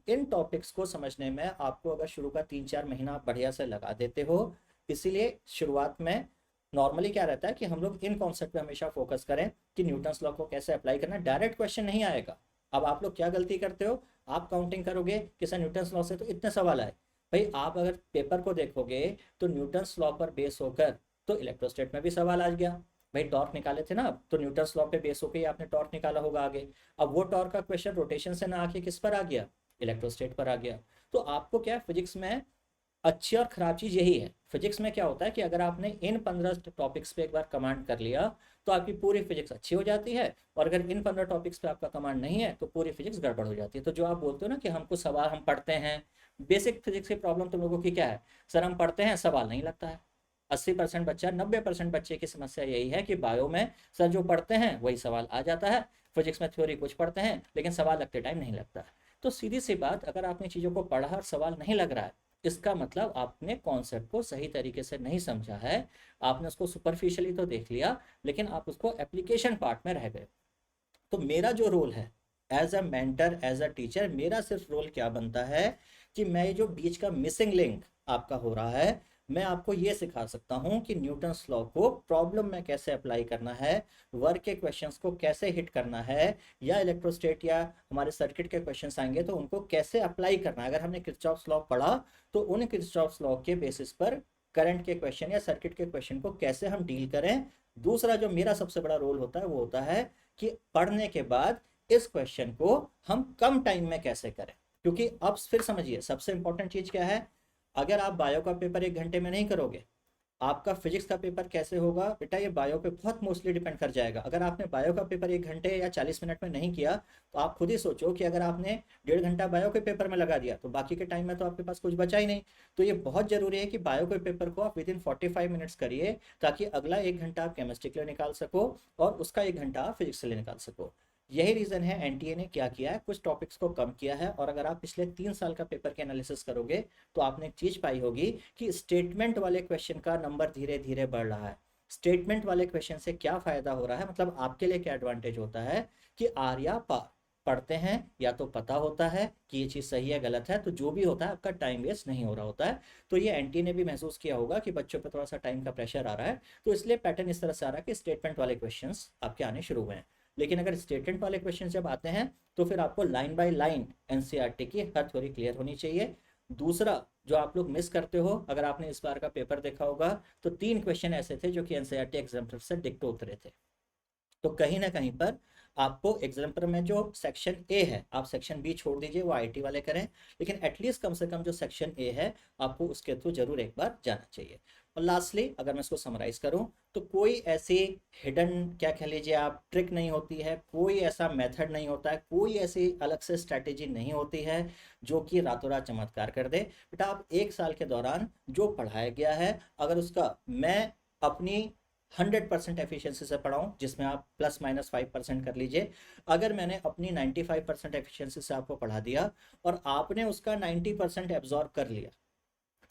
इन टॉपिक्स को समझने में आपको अगर शुरू का 3-4 महीना आप बढ़िया से लगा देते हो, इसीलिए शुरुआत में नॉर्मली क्या रहता है कि हम लोग इन कॉन्सेप्ट पे हमेशा फोकस करें कि न्यूटन्स लॉ को कैसे अप्लाई करना। डायरेक्ट क्वेश्चन नहीं आएगा। अब आप लोग क्या गलती करते हो, आप काउंटिंग करोगे कि सर न्यूटन्स लॉ से तो इतने सवाल आए। भाई आप अगर पेपर को देखोगे तो न्यूटन्स लॉ पर बेस होकर तो इलेक्ट्रोस्टैट में भी सवाल आ गया। भाई टॉर्क निकाले थे ना आप, तो न्यूटन्स लॉ पे बेस होकर ही आपने टॉर्क निकाला होगा आगे। अब वो टॉर्क का क्वेश्चन रोटेशन से ना आके किस पर आ गया? इलेक्ट्रोस्टैट पर आ गया। तो आपको क्या है, फिजिक्स में अच्छी और खराब चीज यही है। फिजिक्स में क्या होता है कि अगर आपने इन 15 टॉपिक्स पे एक बार कमांड कर लिया तो आपकी पूरी फिजिक्स अच्छी हो जाती है, और अगर इन 15 टॉपिक्स पे आपका कमांड नहीं है तो पूरी फिजिक्स गड़बड़ हो जाती है। तो जो आप बोलते हो ना कि हमको सवाल, हम पढ़ते हैं, बेसिक फिजिक्स की प्रॉब्लम तुम लोगों की क्या है? सर हम पढ़ते हैं, सवाल नहीं लगता है। 80% बच्चा, 90% बच्चे की समस्या यही है कि बायो में सर जो पढ़ते हैं वही सवाल आ जाता है, फिजिक्स में थ्योरी कुछ पढ़ते हैं लेकिन सवाल लगते टाइम नहीं लगता है। तो सीधी सी बात, अगर आपने चीज़ों को पढ़ा और सवाल नहीं लग रहा है, इसका मतलब आपने कॉन्सेप्ट को सही तरीके से नहीं समझा है। आपने उसको सुपरफिशियली तो देख लिया लेकिन आप उसको एप्लीकेशन पार्ट में रह गए। तो मेरा जो रोल है as a mentor, as a teacher, मेरा सिर्फ रोल क्या बनता है कि मैं ये जो बीच का मिसिंग लिंक आपका हो रहा है, मैं आपको ये सिखा सकता हूँ कि न्यूटन्स लॉ को प्रॉब्लम में कैसे अप्लाई करना है, वर्क के क्वेश्चंस को कैसे हिट करना है, या इलेक्ट्रोस्टैट या हमारे सर्किट के क्वेश्चंस आएंगे तो उनको कैसे अप्लाई करना है। अगर हमने किरचॉफ्स लॉ पढ़ा तो उन किरचॉफ्स लॉ के बेसिस पर करंट के क्वेश्चन या सर्किट के क्वेश्चन को कैसे हम डील करें। दूसरा जो मेरा सबसे बड़ा रोल होता है वो होता है कि पढ़ने के बाद इस क्वेश्चन को हम कम टाइम में कैसे करें। क्योंकि अब फिर समझिए सबसे इंपॉर्टेंट चीज क्या है, अगर आप बायो का पेपर 1 घंटे में नहीं करोगे, आपका फिजिक्स का पेपर कैसे होगा बेटा? ये बायो पे बहुत मोस्टली डिपेंड कर जाएगा। अगर आपने बायो का पेपर 1 घंटे या 40 मिनट में नहीं किया तो आप खुद ही सोचो कि अगर आपने 1.5 घंटा बायो के पेपर में लगा दिया तो बाकी के टाइम में तो आपके पास कुछ बचा ही नहीं। तो ये बहुत जरूरी है कि बायो के पेपर को आप विद इन 45 मिनट्स करिए, ताकि अगला 1 घंटा आप केमिस्ट्री के लिए निकाल सको और उसका 1 घंटा आप फिजिक्स के लिए निकाल सको। यही रीजन है एनटीए ने क्या किया है, कुछ टॉपिक्स को कम किया है। और अगर आप पिछले 3 साल का पेपर के एनालिसिस करोगे तो आपने एक चीज पाई होगी कि स्टेटमेंट वाले क्वेश्चन का नंबर धीरे धीरे बढ़ रहा है। स्टेटमेंट वाले क्वेश्चन से क्या फायदा हो रहा है, मतलब आपके लिए क्या एडवांटेज होता है कि आर या पार, पढ़ते हैं या तो पता होता है कि ये चीज़ सही है गलत है, तो जो भी होता है आपका टाइम वेस्ट नहीं हो रहा होता है। तो ये एंटी ने भी महसूस किया होगा कि बच्चों पे थोड़ा सा टाइम का प्रेशर आ रहा है, तो इसलिए पैटर्न इस तरह से आ रहा है कि स्टेटमेंट वाले क्वेश्चंस आपके आने शुरू हुए हैं। लेकिन अगर स्टेटमेंट वाले क्वेश्चन जब आते हैं तो फिर आपको लाइन बाय लाइन एनसीईआरटी की हर थ्योरी क्लियर होनी चाहिए। दूसरा जो आप लोग मिस करते हो, अगर आपने इस बार का पेपर देखा होगा तो 3 क्वेश्चन ऐसे थे जो कि एनसीईआरटी एग्जाम्पल से डिक्टो उतरे थे। तो कहीं ना कहीं पर आपको एग्जाम्पल में जो सेक्शन ए है, आप सेक्शन बी छोड़ दीजिए, वो आईटी वाले करें, लेकिन एटलीस्ट कम से कम जो सेक्शन ए है आपको उसके थ्रू जरूर एक बार जाना चाहिए। और लास्टली अगर मैं इसको समराइज करूं तो कोई ऐसी हिडन, क्या कह लीजिए आप, ट्रिक नहीं होती है, कोई ऐसा मेथड नहीं होता है, कोई ऐसी अलग से स्ट्रैटेजी नहीं होती है जो कि रातों रात चमत्कार कर दे। बेटा आप 1 साल के दौरान जो पढ़ाया गया है, अगर उसका मैं अपनी 100% एफिशिएंसी से पढ़ाऊँ, जिसमें आप ±5% कर लीजिए, अगर मैंने अपनी 95% एफिशिएंसी से आपको पढ़ा दिया और आपने उसका 90% एब्जॉर्ब कर लिया,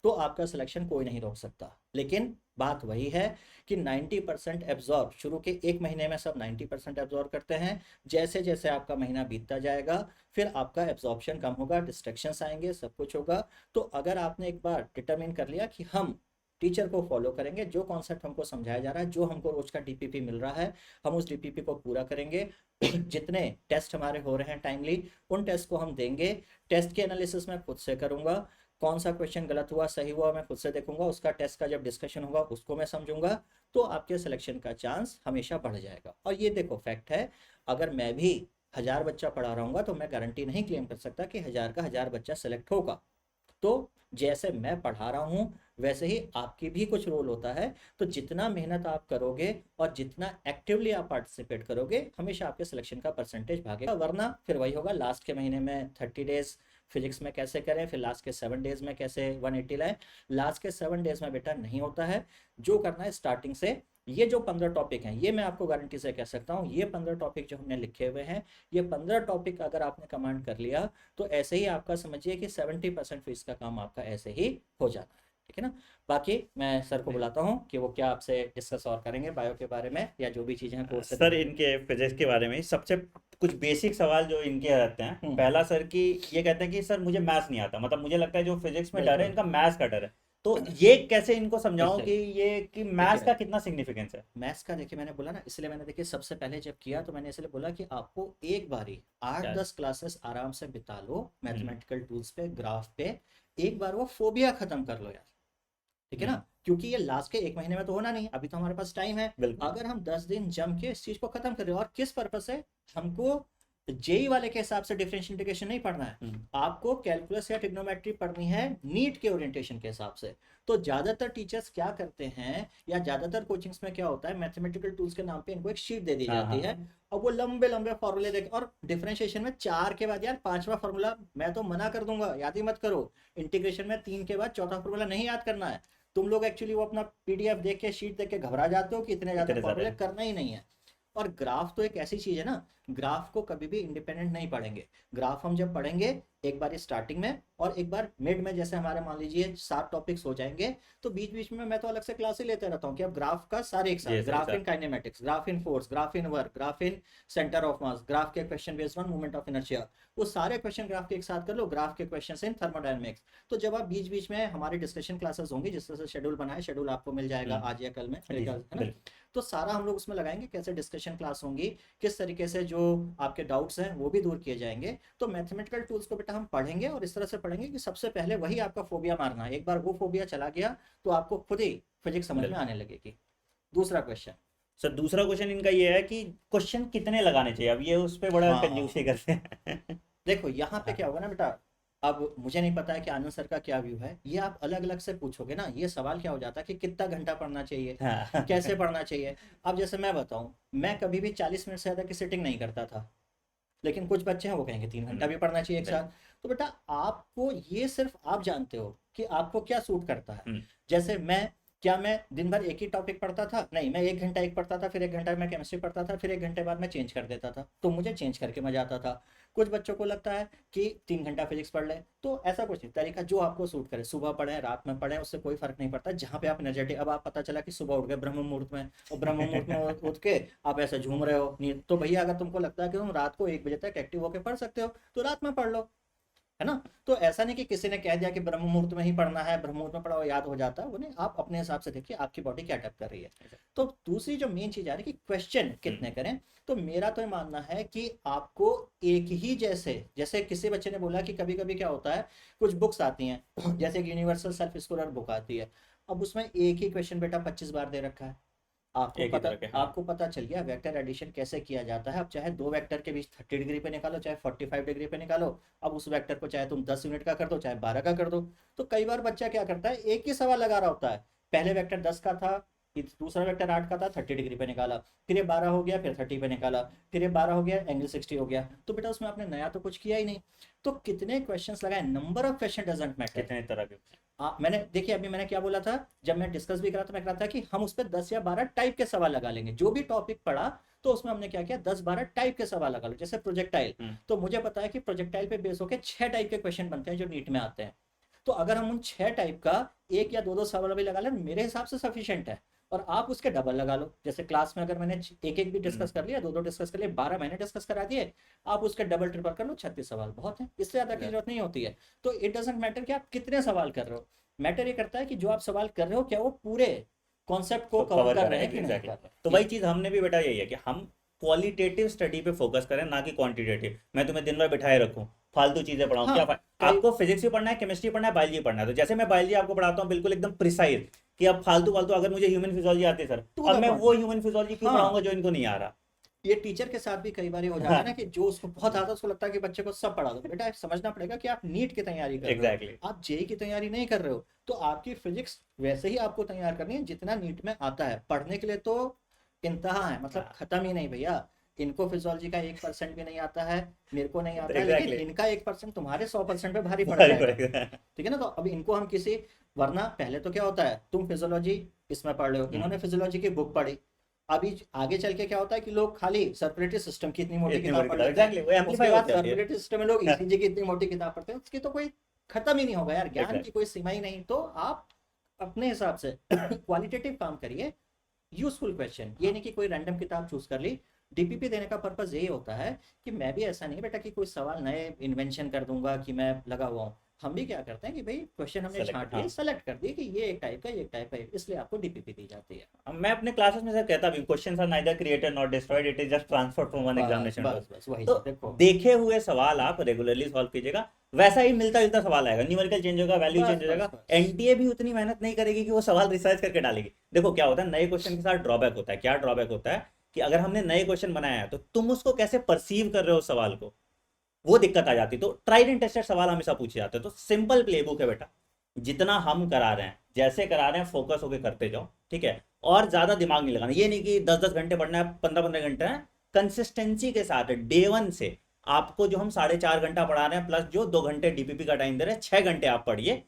तो आपका सिलेक्शन कोई नहीं रोक सकता। लेकिन बात वही है कि 90% एब्जॉर्ब, शुरू के 1 महीने में सब 90% एब्जॉर्ब करते हैं, जैसे जैसे आपका महीना बीतता जाएगा फिर आपका एब्जॉर्प्शन कम होगा, डिस्ट्रैक्शंस आएंगे, सब कुछ होगा। तो अगर आपने एक बार डिटरमिन कर लिया कि हम टीचर को फॉलो करेंगे, जो कॉन्सेप्ट हमको समझाया जा रहा है, जो हमको रोज का डीपीपी मिल रहा है, हम उस डीपीपी को पूरा करेंगे। जितने टेस्ट हमारे हो रहे हैं टाइमली, उन टेस्ट को हम देंगे। टेस्ट के एनालिसिस मैं खुद से करूंगा, कौन सा क्वेश्चन गलत हुआ सही हुआ मैं खुद से देखूंगा, उसका टेस्ट का जब डिस्कशन होगा उसको मैं समझूंगा, तो आपके सिलेक्शन का चांस हमेशा बढ़ जाएगा। और ये देखो फैक्ट है, अगर मैं भी 1000 बच्चा पढ़ा रहा हूँ तो मैं गारंटी नहीं क्लेम कर सकता कि 1000 का 1000 बच्चा सेलेक्ट होगा। तो जैसे मैं पढ़ा रहा हूँ वैसे ही आपकी भी कुछ रोल होता है। तो जितना मेहनत आप करोगे और जितना एक्टिवली आप पार्टिसिपेट करोगे, हमेशा आपके सिलेक्शन का परसेंटेज भागेगा। वरना फिर वही होगा, लास्ट के महीने में 30 डेज फिजिक्स में कैसे करें, फिर लास्ट के 7 डेज में कैसे 180 लाएं। लास्ट के 7 डेज में बेटा नहीं होता है, जो करना है स्टार्टिंग से। ये जो 15 टॉपिक हैं, ये मैं आपको गारंटी से कह सकता हूँ, ये 15 टॉपिक जो हमने लिखे हुए हैं, ये 15 टॉपिक अगर आपने कमांड कर लिया तो ऐसे ही आपका समझिए कि 70% फीस का काम आपका ऐसे ही हो जाता है। ठीक है ना। बाकी मैं सर को बुलाता हूँ कि वो क्या आपसे डिस्कस और करेंगे बायो के बारे में, या जो भी चीज़ें हैं कोर्स से सर related। इनके फिजिक्स के बारे में सबसे कुछ बेसिक सवाल जो इनके रहते हैं, पहला सर की ये कहते हैं कि सर मुझे मैथ्स नहीं आता, मतलब मुझे लगता है जो फिजिक्स में डर है बिल्कुल। इनका मैथ्स का डर है। तो ये कैसे इनको समझाऊं बिल्कुल। कि ये कि मैथ्स देखिए का कितना सिग्निफिकेंस है? मैथ्स का, देखिए मैंने बोला ना, इसलिए मैंने देखिए सबसे पहले जब किया तो मैंने इसलिए बोला कि आपको एक बारी आठ क्या? दस क्लासेस आराम से बिता लो हम्म। मैथमेटिकल टूल्स पे, ग्राफ पे, एक बार वो फोबिया खत्म कर लो यार। ठीक है ना। हम्म। क्योंकि ये लास्ट के 1 महीने में तो होना नहीं, अभी तो हमारे पास टाइम है। बिल्कुल। अगर हम 10 दिन जम के इस चीज को खत्म कर रहे हो, और किस पर्पस से, हमको जेई वाले के हिसाब से डिफरेंशियल इंटीग्रेशन नहीं पढ़ना है, हम्म। आपको कैलकुलस या ट्रिग्नोमेट्री पढ़नी है नीट के ओरिएंटेशन के हिसाब से। तो ज्यादातर टीचर्स क्या करते हैं, या ज्यादातर कोचिंग्स में क्या होता है, मैथमेटिकल टूल्स के नाम पे इनको एक शीट दे दी हाँ जाती है, हाँ। और वो लंबे लंबे फॉर्मूले देख, और डिफरेंशिएशन में 4 के बाद यार 5वां फॉर्मूला मैं तो मना कर दूंगा, याद ही मत करो। इंटीग्रेशन में 3 के बाद चौथा फॉर्मूला नहीं याद करना है। तुम लोग एक्चुअली वो अपना पीडीएफ देख के, शीट देख के घबरा जाते हो कि इतने ज्यादा इतने फॉर्मूले सारे। करना ही नहीं है। और ग्राफ तो एक ऐसी चीज है ना, ग्राफ को कभी भी इंडिपेंडेंट नहीं पढ़ेंगे। ग्राफ हम जब पढ़ेंगे एक बार स्टार्टिंग में और एक बार मिड में, जैसे हमारे मान लीजिए 7 टॉपिक्स हो जाएंगे, तो बीच बीच में मैं तो अलग से क्लास ही लेते रहता हूँ कि अब ग्राफ का सारे एक साथ, ये सही graph in sir. Kinematics, graph in force, graph in work, graph in centre of mass, graph के question based on movement of inertia, वो सारे क्वेश्चन ग्राफ के एक साथ कर लो, ग्राफ के क्वेश्चन इन थर्मोडायनेमिक्स। तो जब आप बीच बीच में हमारी डिस्कशन क्लासेस होंगी, जिस तरह से शेड्यूल बना है, शेड्यूल आपको मिल जाएगा आज या कल में, मेरे जी ख्याल से, है ना। बिल्कुल। तो सारा हम लोग उसमें लगाएंगे, कैसे डिस्कशन क्लास होंगी, किस तरीके से जो आपके डाउट्स हैं वो भी दूर किए जाएंगे। तो मैथमेटिकल टूल्स को बेटा हम पढ़ेंगे, और इस तरह से पढ़ेंगे कि सबसे पहले वही आपका फोबिया मारना है। एक बार वो फोबिया चला गया तो आपको खुद ही फिजिक्स समझ में बिल्कुल। आने लगेगी। दूसरा क्वेश्चन। सर दूसरा क्वेश्चन इनका ये है कि क्वेश्चन कितने लगाने चाहिए, अब ये उस पे बड़ा कंजूसी हाँ करते हैं। देखो यहाँ पे हाँ। क्या होगा ना बेटा, अब मुझे नहीं पता है कि आनंद सर का क्या व्यू है, ये आप अलग अलग से पूछोगे ना, ये सवाल क्या हो जाता है कि कितना घंटा पढ़ना चाहिए, हाँ। कैसे पढ़ना चाहिए। अब जैसे मैं बताऊं, मैं कभी भी 40 मिनट से ज्यादा की सिटिंग नहीं करता था, लेकिन कुछ बच्चे हैं वो कहेंगे 3 घंटा भी पढ़ना चाहिए एक साथ। बिल्कुल। तो बेटा आपको ये सिर्फ आप जानते हो कि आपको क्या सूट करता है। हम्म। जैसे मैं क्या मैं दिन भर एक ही टॉपिक पढ़ता था? नहीं, मैं 1 घंटा एक पढ़ता था, फिर 1 घंटा मैं केमिस्ट्री पढ़ता था, फिर 1 घंटे बाद मैं चेंज कर देता था, तो मुझे चेंज करके मजा आता था। कुछ बच्चों को लगता है कि 3 घंटा फिजिक्स पढ़ ले, तो ऐसा कुछ नहीं, तरीका जो आपको सूट करे, सुबह पढ़ें रात में पढ़ें, उससे कोई फर्क नहीं पड़ता, जहाँ पे आप एनर्जेटिक। अब आप पता चला कि सुबह उठ गए ब्रह्म मुहूर्त में, और ब्रह्म मुहूर्त में उठ के आप ऐसे झूम रहे हो नींद, तो भैया अगर तुमको लगता है कि तुम रात को 1 बजे तक एक्टिव होकर पढ़ सकते हो, तो रात में पढ़ लो, है ना? तो ऐसा नहीं कि किसी ने कह दिया कि ब्रह्म मुहूर्त में ही पढ़ना है, ब्रह्म मुहूर्त में पढ़ा याद हो जाता है, वो नहीं, आप अपने हिसाब से देखिए आपकी बॉडी क्या अडेप्ट कर रही है। तो दूसरी जो मेन चीज आ रही है कि क्वेश्चन कितने करें, तो मेरा तो ये मानना है कि आपको एक ही, जैसे जैसे किसी बच्चे ने बोला कि कभी कभी क्या होता है, कुछ बुक्स आती हैं जैसे एक यूनिवर्सल सेल्फ स्कोलर बुक आती है, अब उसमें एक ही क्वेश्चन बेटा 25 बार दे रखा है, एक ही तरह के, हाँ। आपको पता चल गया वेक्टर एडिशन कैसे किया जाता है। अब चाहे दो वेक्टर के बीच 30 डिग्री पे निकालो, चाहे 45 डिग्री पे निकालो, अब उस वेक्टर को चाहे तुम 10 यूनिट का कर दो, चाहे 12 का कर दो। तो कई बार बच्चा क्या करता है, एक ही सवाल लगा रहा होता है, पहले वेक्टर 10 का था, दूसरा वेक्टर 8 का था, 30 डिग्री पे निकाला, फिर ये 12 हो गया, फिर 30 पे निकाला, फिर ये 12 हो गया, एंगल 60 हो गया, तो बेटा उसमें आपने नया तो कुछ किया ही नहीं। तो कितने क्वेश्चंस लगाए, number of question doesn't matter. कितने तरह के। मैंने देखिए, अभी मैंने क्या बोला था, जब मैं डिस्कस भी करा था, मैं कहा था कि हम उस पर 10 या 12 टाइप के सवाल लगा लेंगे, जो भी टॉपिक पढ़ा तो उसमें हमने क्या किया, 10-12 टाइप के सवाल लगा लो। जैसे प्रोजेक्टाइल, तो मुझे पता है कि प्रोजेक्टाइल पे बेस होकर 6 टाइप के क्वेश्चन बनते हैं जो नीट में आते हैं, तो अगर हम उन 6 टाइप का एक या दो सवाल भी लगा लें, मेरे हिसाब से सफिशियंट है। और आप उसके डबल लगा लो, जैसे क्लास में अगर मैंने एक एक भी डिस्कस कर लिया, दो डिस्कस कर लिया, 12 मैंने डिस्कस करा दिए, आप उसके डबल ट्रिपल कर लो, 36 सवाल बहुत है, इससे ज्यादा की जरूरत नहीं होती है। तो इट डजेंट मैटर कि आप कितने सवाल कर रहे हो, मैटर ये करता है कि जो आप सवाल कर रहे हो क्या वो पूरे कॉन्सेप्ट को तो कवर कवर कर करें रहे हैं कि नहीं एग्जैक्टली। कर रहे। तो वही चीज हमने भी बेटा यही है कि हम क्वालिटेटिव स्टडी पे फोकस करें, ना कि क्वांटिटेटिव। मैं तुम्हें दिन भर बिठाए रखूं, फालतू चीजें पढ़ाऊं, हाँ, क्या कई आपको फिजिक्स भी पढ़ना है, केमिस्ट्री पढ़ना है, बायोलॉजी पढ़ना है, तो जैसे मैं बायोलॉजी आपको पढ़ाता हूँ बिल्कुल एकदम प्रिसाइज, कि अब फालतू फालतू अगर मुझे ह्यूमन फिजियोलॉजी आती है सर, टू अब द मैं पॉइंट। वो ह्यूमन फिजियोलॉजी क्यों हाँ, पढ़ाऊंगा जो इनको नहीं आ रहा। ये टीचर के साथ भी कई बार हो जाता है ना, कि जो उसको बहुत ज्यादा उसको लगता है कि बच्चे को सब पढ़ा दो, बेटा आप समझना पड़ेगा कि आप नीट की तैयारी कर रहे हो, एग्जैक्टली। आप जेई की तैयारी नहीं कर रहे हो। तो आपकी फिजिक्स वैसे ही आपको तैयार करनी है जितना नीट में आता है, पढ़ने के लिए तो इंतहा है, मतलब खत्म ही नहीं भैया। इनको फिजियोलॉजी का 1% भी नहीं आता है, मेरे को नहीं आता है, लेकिन एग्जैक्टली, इनका 1% तुम्हारे 100% पे भारी पड़ भारी जाएगा। पड़ेगा। ठीक है ना? तो अब इनको हम किसी, वरना पहले तो क्या होता है, तुम फिजियोलॉजी इसमें पढ़ रहे हो, इन्होंने फिजियोलॉजी की बुक पढ़ी, अभी आगे चल के क्या होता है कि लोग खाली सर्कुलेटरी सिस्टम की इतनी मोटी इतनी किताब बड़ी पढ़ किताब, लेते हैं, एग्जैक्टली, वो उसके एम्पलीफाई बाद होती जाती है। सर्कुलेटरी सिस्टम में लोग ईसीजी की इतनी मोटी किताब पढ़ते हैं, उसकी तो कोई खत्म ही नहीं होगा यार, ज्ञान की एग्जैक्टली। कोई सीमा ही नहीं। तो आप अपने हिसाब से क्वालिटेटिव काम करिए, यूजफुल क्वेश्चन, ये नहीं कि कोई रैंडम किताब चूज कर ली। डीपीपी देने का पर्पज यही होता है कि मैं भी ऐसा नहीं बेटा कि कोई सवाल नए इन्वेंशन कर दूंगा कि मैं लगा हुआ हूँ, हम भी क्या करते हैं कि भाई क्वेश्चन हमने सेलेक्ट, छांट हाँ। लिए, सेलेक्ट कर दिए कि ये एक टाइप का, ये एक टाइप का है, इसलिए आपको डीपीपी दी जाती है। अब मैं अपने क्लासेस में सर कहता भी, questions are neither created not destroyed, it is just transferred from one बस एग्जामिनेशन टू। बस बस वही तो चीज देखो। देखे हुए सवाल आप रेगुलरली सॉल्व कीजिएगा, वैसा ही मिलता जुलता सवाल आएगा, न्यूमेरिकल चेंज होगा, वैल्यू बस चेंज हो बस जाएगा। बस एनटीए भी उतनी मेहनत नहीं करेगी कि वो सवाल रिसर्च करके डालेगी। देखो क्या होता है, नए क्वेश्चन के साथ ड्रॉबैक होता है। क्या ड्रॉबैक होता है कि अगर हमने नए क्वेश्चन बनाया है तो तुम उसको कैसे परसीव कर रहे हो उस सवाल को, वो दिक्कत आ जाती है। तो ट्राइड एंड टेस्टेड सवाल हमेशा पूछे जाते हैं। तो सिंपल प्लेबुक है बेटा, जितना हम करा रहे हैं, जैसे करा रहे हैं, फोकस होकर करते जाओ, ठीक है। और ज्यादा दिमाग नहीं लगाना, ये नहीं कि 10-10 घंटे पढ़ना है, 15-15 घंटे है। कंसिस्टेंसी के साथ डे वन से आपको जो हम 4.5 घंटा पढ़ा रहे हैं, प्लस जो 2 घंटे डीपीपी का टाइम दे रहे हैं, 6 घंटे आप पढ़िए,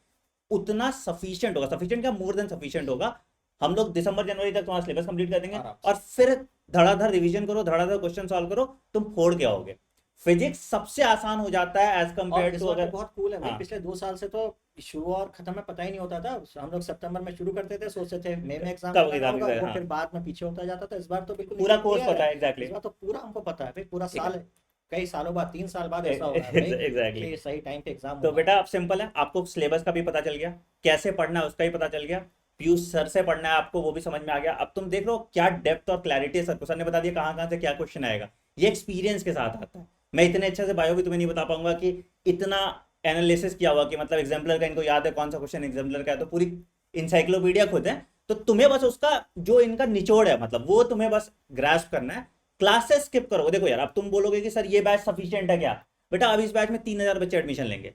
उतना सफिशियंट होगा। सफिशियंट क्या, मोर देन सफिशियंट होगा। हम लोग दिसंबर जनवरी तक तुम्हारा सिलेबस कंप्लीट कर देंगे, आराम और फिर धड़ाधड़ रिवीजन करो, धड़ाधड़ क्वेश्चन सॉल्व करो, तुम फोड़ के आओगे। फिजिक्स सबसे आसान हो जाता है एज और कंपेयर इस टू बार तो अगर, बहुत कूल है भाई, हाँ, पिछले 2 साल से तो शुरू और खत्म में पता ही नहीं होता था। हम लोग सितंबर में शुरू करते थे, सोचते थे मई में एग्जाम कब लगा एग्जाम होगा, वो हाँ, फिर बाद में पीछे होता जाता था। इस बार तो बिल्कुल पूरा एकदम कोर्स क्लियर पता है, है एग्जैक्टली। इस बार तो पूरा हमको पता है भाई, पूरा ठीक साल है, है, कई सालों बाद, 3 साल बाद ऐसा हो रहा है भाई एग्जैक्टली। कि सही टाइम पे एग्जाम तो हुआ बेटा है। अब सिंपल है, आपको सिलेबस का भी पता चल गया, कैसे पढ़ना है उसका भी पता चल गया, पीयूष सर से पढ़ना है आपको वो भी समझ में आ गया। अब तुम देख लो क्या डेप्थ और क्लैरिटी है, सर ने बता दिया कहाँ कहाँ से क्या क्वेश्चन आएगा। ये एक्सपीरियंस के साथ आता है। मैं इतने अच्छे से बायो भी तुम्हें नहीं बता पाऊंगा कि इतना एनालिसिस किया हुआ कि मतलब एग्जाम्पलर का इनको याद है कौन सा क्वेश्चन एग्जाम्पलर का है, तो पूरी इंसाइक्लोपीडिया खुद है। तो तुम्हें बस उसका जो इनका निचोड़ है, मतलब वो तुम्हें बस ग्रास्प करना है। क्लासेस स्किप करो। देखो यार, अब तुम बोलोगे कि सर ये बैच सफिशिएंट है क्या, बेटा अब इस बैच में 3,000 बच्चे एडमिशन लेंगे,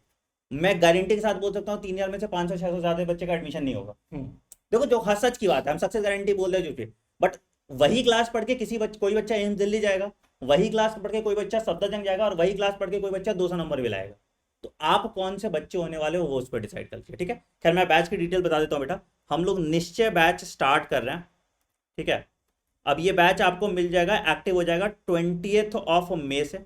मैं गारंटी के साथ बोल सकता हूँ 3,000 में से 500-600 ज्यादा बच्चे का एडमिशन नहीं होगा। देखो जो हर सच की बात है, हम सक्सेस गारंटी बोल रहे झूठे, बट वही क्लास पढ़ के कोई बच्चा एम्स दिल्ली जाएगा, वही क्लास पढ़ के कोई बच्चा सफदरजंग जाएगा, और वही क्लास पढ़ के कोई बच्चा 200 नंबर भी लाएगा। तो आप कौन से बच्चे होने वाले हो वो उस पर डिसाइड करके, ठीक है। खैर मैं बैच की डिटेल बता देता हूँ बेटा। हम लोग निश्चय बैच स्टार्ट कर रहे हैं, ठीक है। अब ये बैच आपको मिल जाएगा, एक्टिव हो जाएगा 20th ऑफ मई से।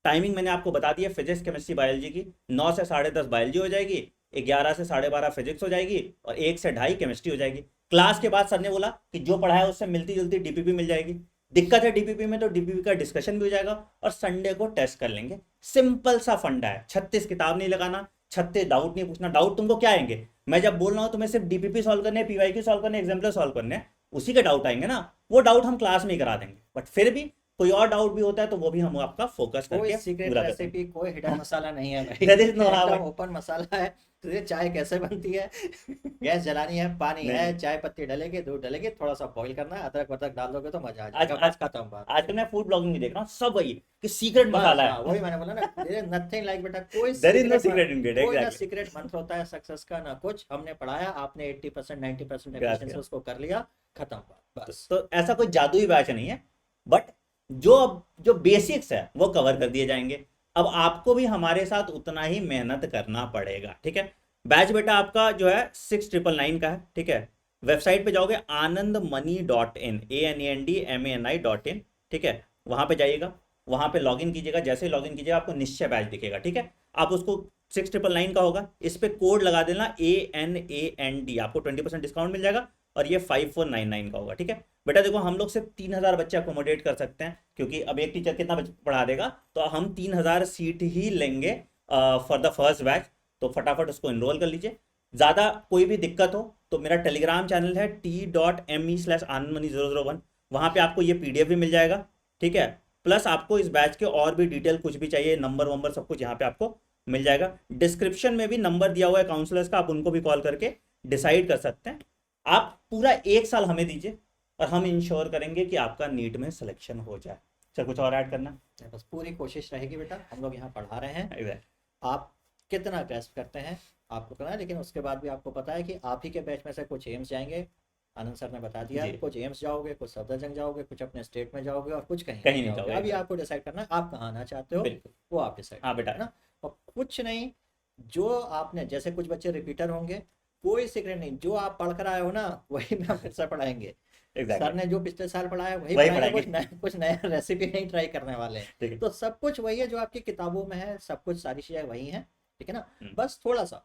टाइमिंग मैंने आपको बता दी है, फिजिक्स केमिस्ट्री बायोलॉजी की 9 से 10:30 बायोलॉजी हो जाएगी, 11 से 12:30 फिजिक्स हो जाएगी और 1 से 2:30 केमिस्ट्री हो जाएगी। क्लास के बाद सर ने बोला कि जो पढ़ा है उससे मिलती जुलती डीपीपी मिल जाएगी। दिक्कत है डीपीपी में तो डीपीपी का डिस्कशन भी हो जाएगा और संडे को टेस्ट कर लेंगे। सिंपल सा फंडा है, 36 किताब नहीं लगाना, 36 डाउट नहीं पूछना। डाउट तुमको क्या आएंगे, मैं जब बोल रहा हूँ तुम्हें सिर्फ डीपीपी सॉल्व करने, पीवाईक्यू सॉल्व करने, एग्जाम्पल सॉल्व करने, उसी के डाउट आएंगे ना, वो डाउट हम क्लास में ही करा देंगे। बट फिर भी कोई और डाउट भी होता है तो वो भी हम आपका फोकस कोई करके सीक्रेट पूरा करते हैं। रेसिपी, कोई हिडन मसाला नहीं है भाई। There is no एकदम ओपन मसाला है। तुझे चाय कैसे बनती है, गैस जलानी है, पानी है, नहीं। चाय पत्ती डलेगी, दूध डलेगी, थोड़ा सा बॉईल करना है, अदरक वदरक डाल दोगे तो मजा आ आज जाएगा, आज बस खत्म बात। आजकल मैं फूड ब्लॉगिंग भी देख रहा हूँ, सब वही कि सीक्रेट बस मसाला हाँ, है। वही मैंने बोला ना, नथिंग लाइक बेटा, कोई there is no secret secret ingredient, कोई ना एग्जैक्टली। सीक्रेट मंत्र होता है सक्सेस का, ना कुछ। हमने पढ़ाया, आपने 80% 90% Gracias. एफिशिएंसी उसको कर लिया, खत्म बात, बस। तो ऐसा कोई जादुई बैच नहीं है, बट जो बेसिक्स है वो कवर कर दिए जाएंगे। अब आपको भी हमारे साथ उतना ही मेहनत करना पड़ेगा, ठीक है। बैच बेटा आपका जो है 6999 का है, ठीक है। वेबसाइट पे जाओगे anandmani.in, ANANDMANI.in, ठीक है। वहां पे जाइएगा, वहां पे लॉगिन कीजिएगा। जैसे ही लॉगिन कीजिएगा आपको निश्चय बैच दिखेगा, ठीक है। आप उसको 6999 का होगा, इस पे कोड लगा देना ANAND, आपको 20% डिस्काउंट मिल जाएगा और ये 5499 का होगा, ठीक है। बेटा देखो हम लोग सिर्फ 3000 बच्चे अकोमोडेट कर सकते हैं, क्योंकि अब एक टीचर कितना पढ़ा देगा, तो हम 3000 सीट ही लेंगे फॉर द फर्स्ट बैच। तो फटाफट उसको इनरोल कर लीजिए। ज़्यादा कोई भी दिक्कत हो तो मेरा टेलीग्राम चैनल है t.me/anandmani001, वहाँ पे आपको ये PDF भी मिल जाएगा, ठीक है। प्लस आपको इस बैच के और भी डिटेल कुछ भी चाहिए, नंबर वंबर सब कुछ यहाँ पे आपको मिल जाएगा। डिस्क्रिप्शन में भी नंबर दिया हुआ है काउंसलर्स का, आप उनको भी कॉल करके डिसाइड कर सकते हैं। आप पूरा 1 साल हमें दीजिए और हम इंश्योर करेंगे कि आपका नीट में सिलेक्शन हो जाए। सर कुछ और ऐड करना? बस पूरी कोशिश रहेगी बेटा, हम लोग यहाँ पढ़ा रहे हैं, Exactly. आप कितना ग्रेस्प करते हैं आपको करना है। लेकिन उसके बाद भी आपको पता है कि आप ही के बैच में से कुछ एम्स जाएंगे, आनंद सर ने बता दिया, जी। कुछ एम्स जाओगे, कुछ सफदरजंग जाओगे, कुछ अपने स्टेट में जाओगे और कुछ कहीं कहीं नहीं जाओगे। अभी आपको डिसाइड करना है आप कहाँ आना चाहते हो, बिल्कुल। वो आप डिसाइड हाँ बेटा। है ना। और कुछ नहीं, जो आपने, जैसे कुछ बच्चे रिपीटर होंगे, कोई सीक्रेट नहीं, जो आप पढ़ कर आए हो ना वही मैं फिर से पढ़ाएंगे। Exactly. सर ने जो पिछले साल पढ़ाया वही वही पढ़ाएंगे, पढ़ाएंगे। कुछ नया रेसिपी नहीं ट्राई करने वाले हैं। ठीक है। तो सब कुछ वही है जो आपकी किताबों में है, सब कुछ सारी चीजें वही हैं, ठीक है ना। बस थोड़ा सा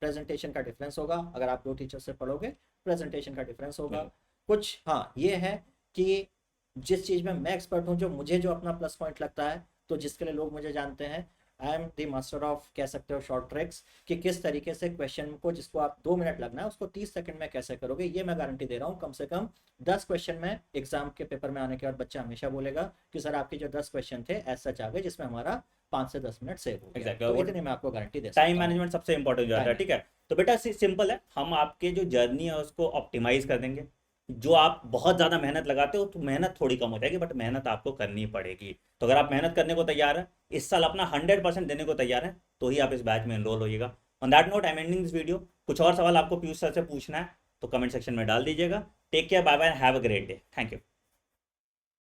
प्रेजेंटेशन का डिफरेंस होगा, अगर आप 2 टीचर से पढ़ोगे प्रेजेंटेशन का डिफरेंस होगा कुछ। हाँ ये है कि जिस चीज़ में मैं एक्सपर्ट हूँ, जो मुझे जो अपना प्लस पॉइंट लगता है, तो जिसके लिए लोग मुझे जानते हैं, I am the master of, कह सकते हो, शॉर्ट ट्रिक्स, कि किस तरीके से क्वेश्चन को, जिसको आप 2 मिनट लगना है, उसको 30 सेकंड में कैसे करोगे। ये मैं गारंटी दे रहा हूँ। कम से कम 10 क्वेश्चन में एग्जाम के पेपर में आने के बाद बच्चा हमेशा बोलेगा कि सर आपके जो 10 क्वेश्चन थे एज सच आ गए, जिसमें हमारा 5 से 10 मिनट सेव हो गया। Exactly. तो इतनी मैं आपको गारंटी दे सकता हूँ। टाइम मैनेजमेंट सबसे इंपॉर्टेंट हो जाता है, ठीक है। तो बेटा सिंपल है, हम आपके जो जर्नी है उसको ऑप्टिमाइज कर देंगे। जो आप बहुत ज़्यादा मेहनत लगाते हो तो मेहनत थोड़ी कम हो जाएगी, बट मेहनत आपको करनी पड़ेगी। तो अगर आप मेहनत करने को तैयार है, इस साल अपना 100% देने को तैयार है, तो ही आप इस बैच में एनरोल होइएगा। On that note I am ending this video. कुछ और सवाल आपको पीयूष सर से पूछना है तो कमेंट सेक्शन में डाल दीजिएगा। Take care, bye bye, have a great day, thank you.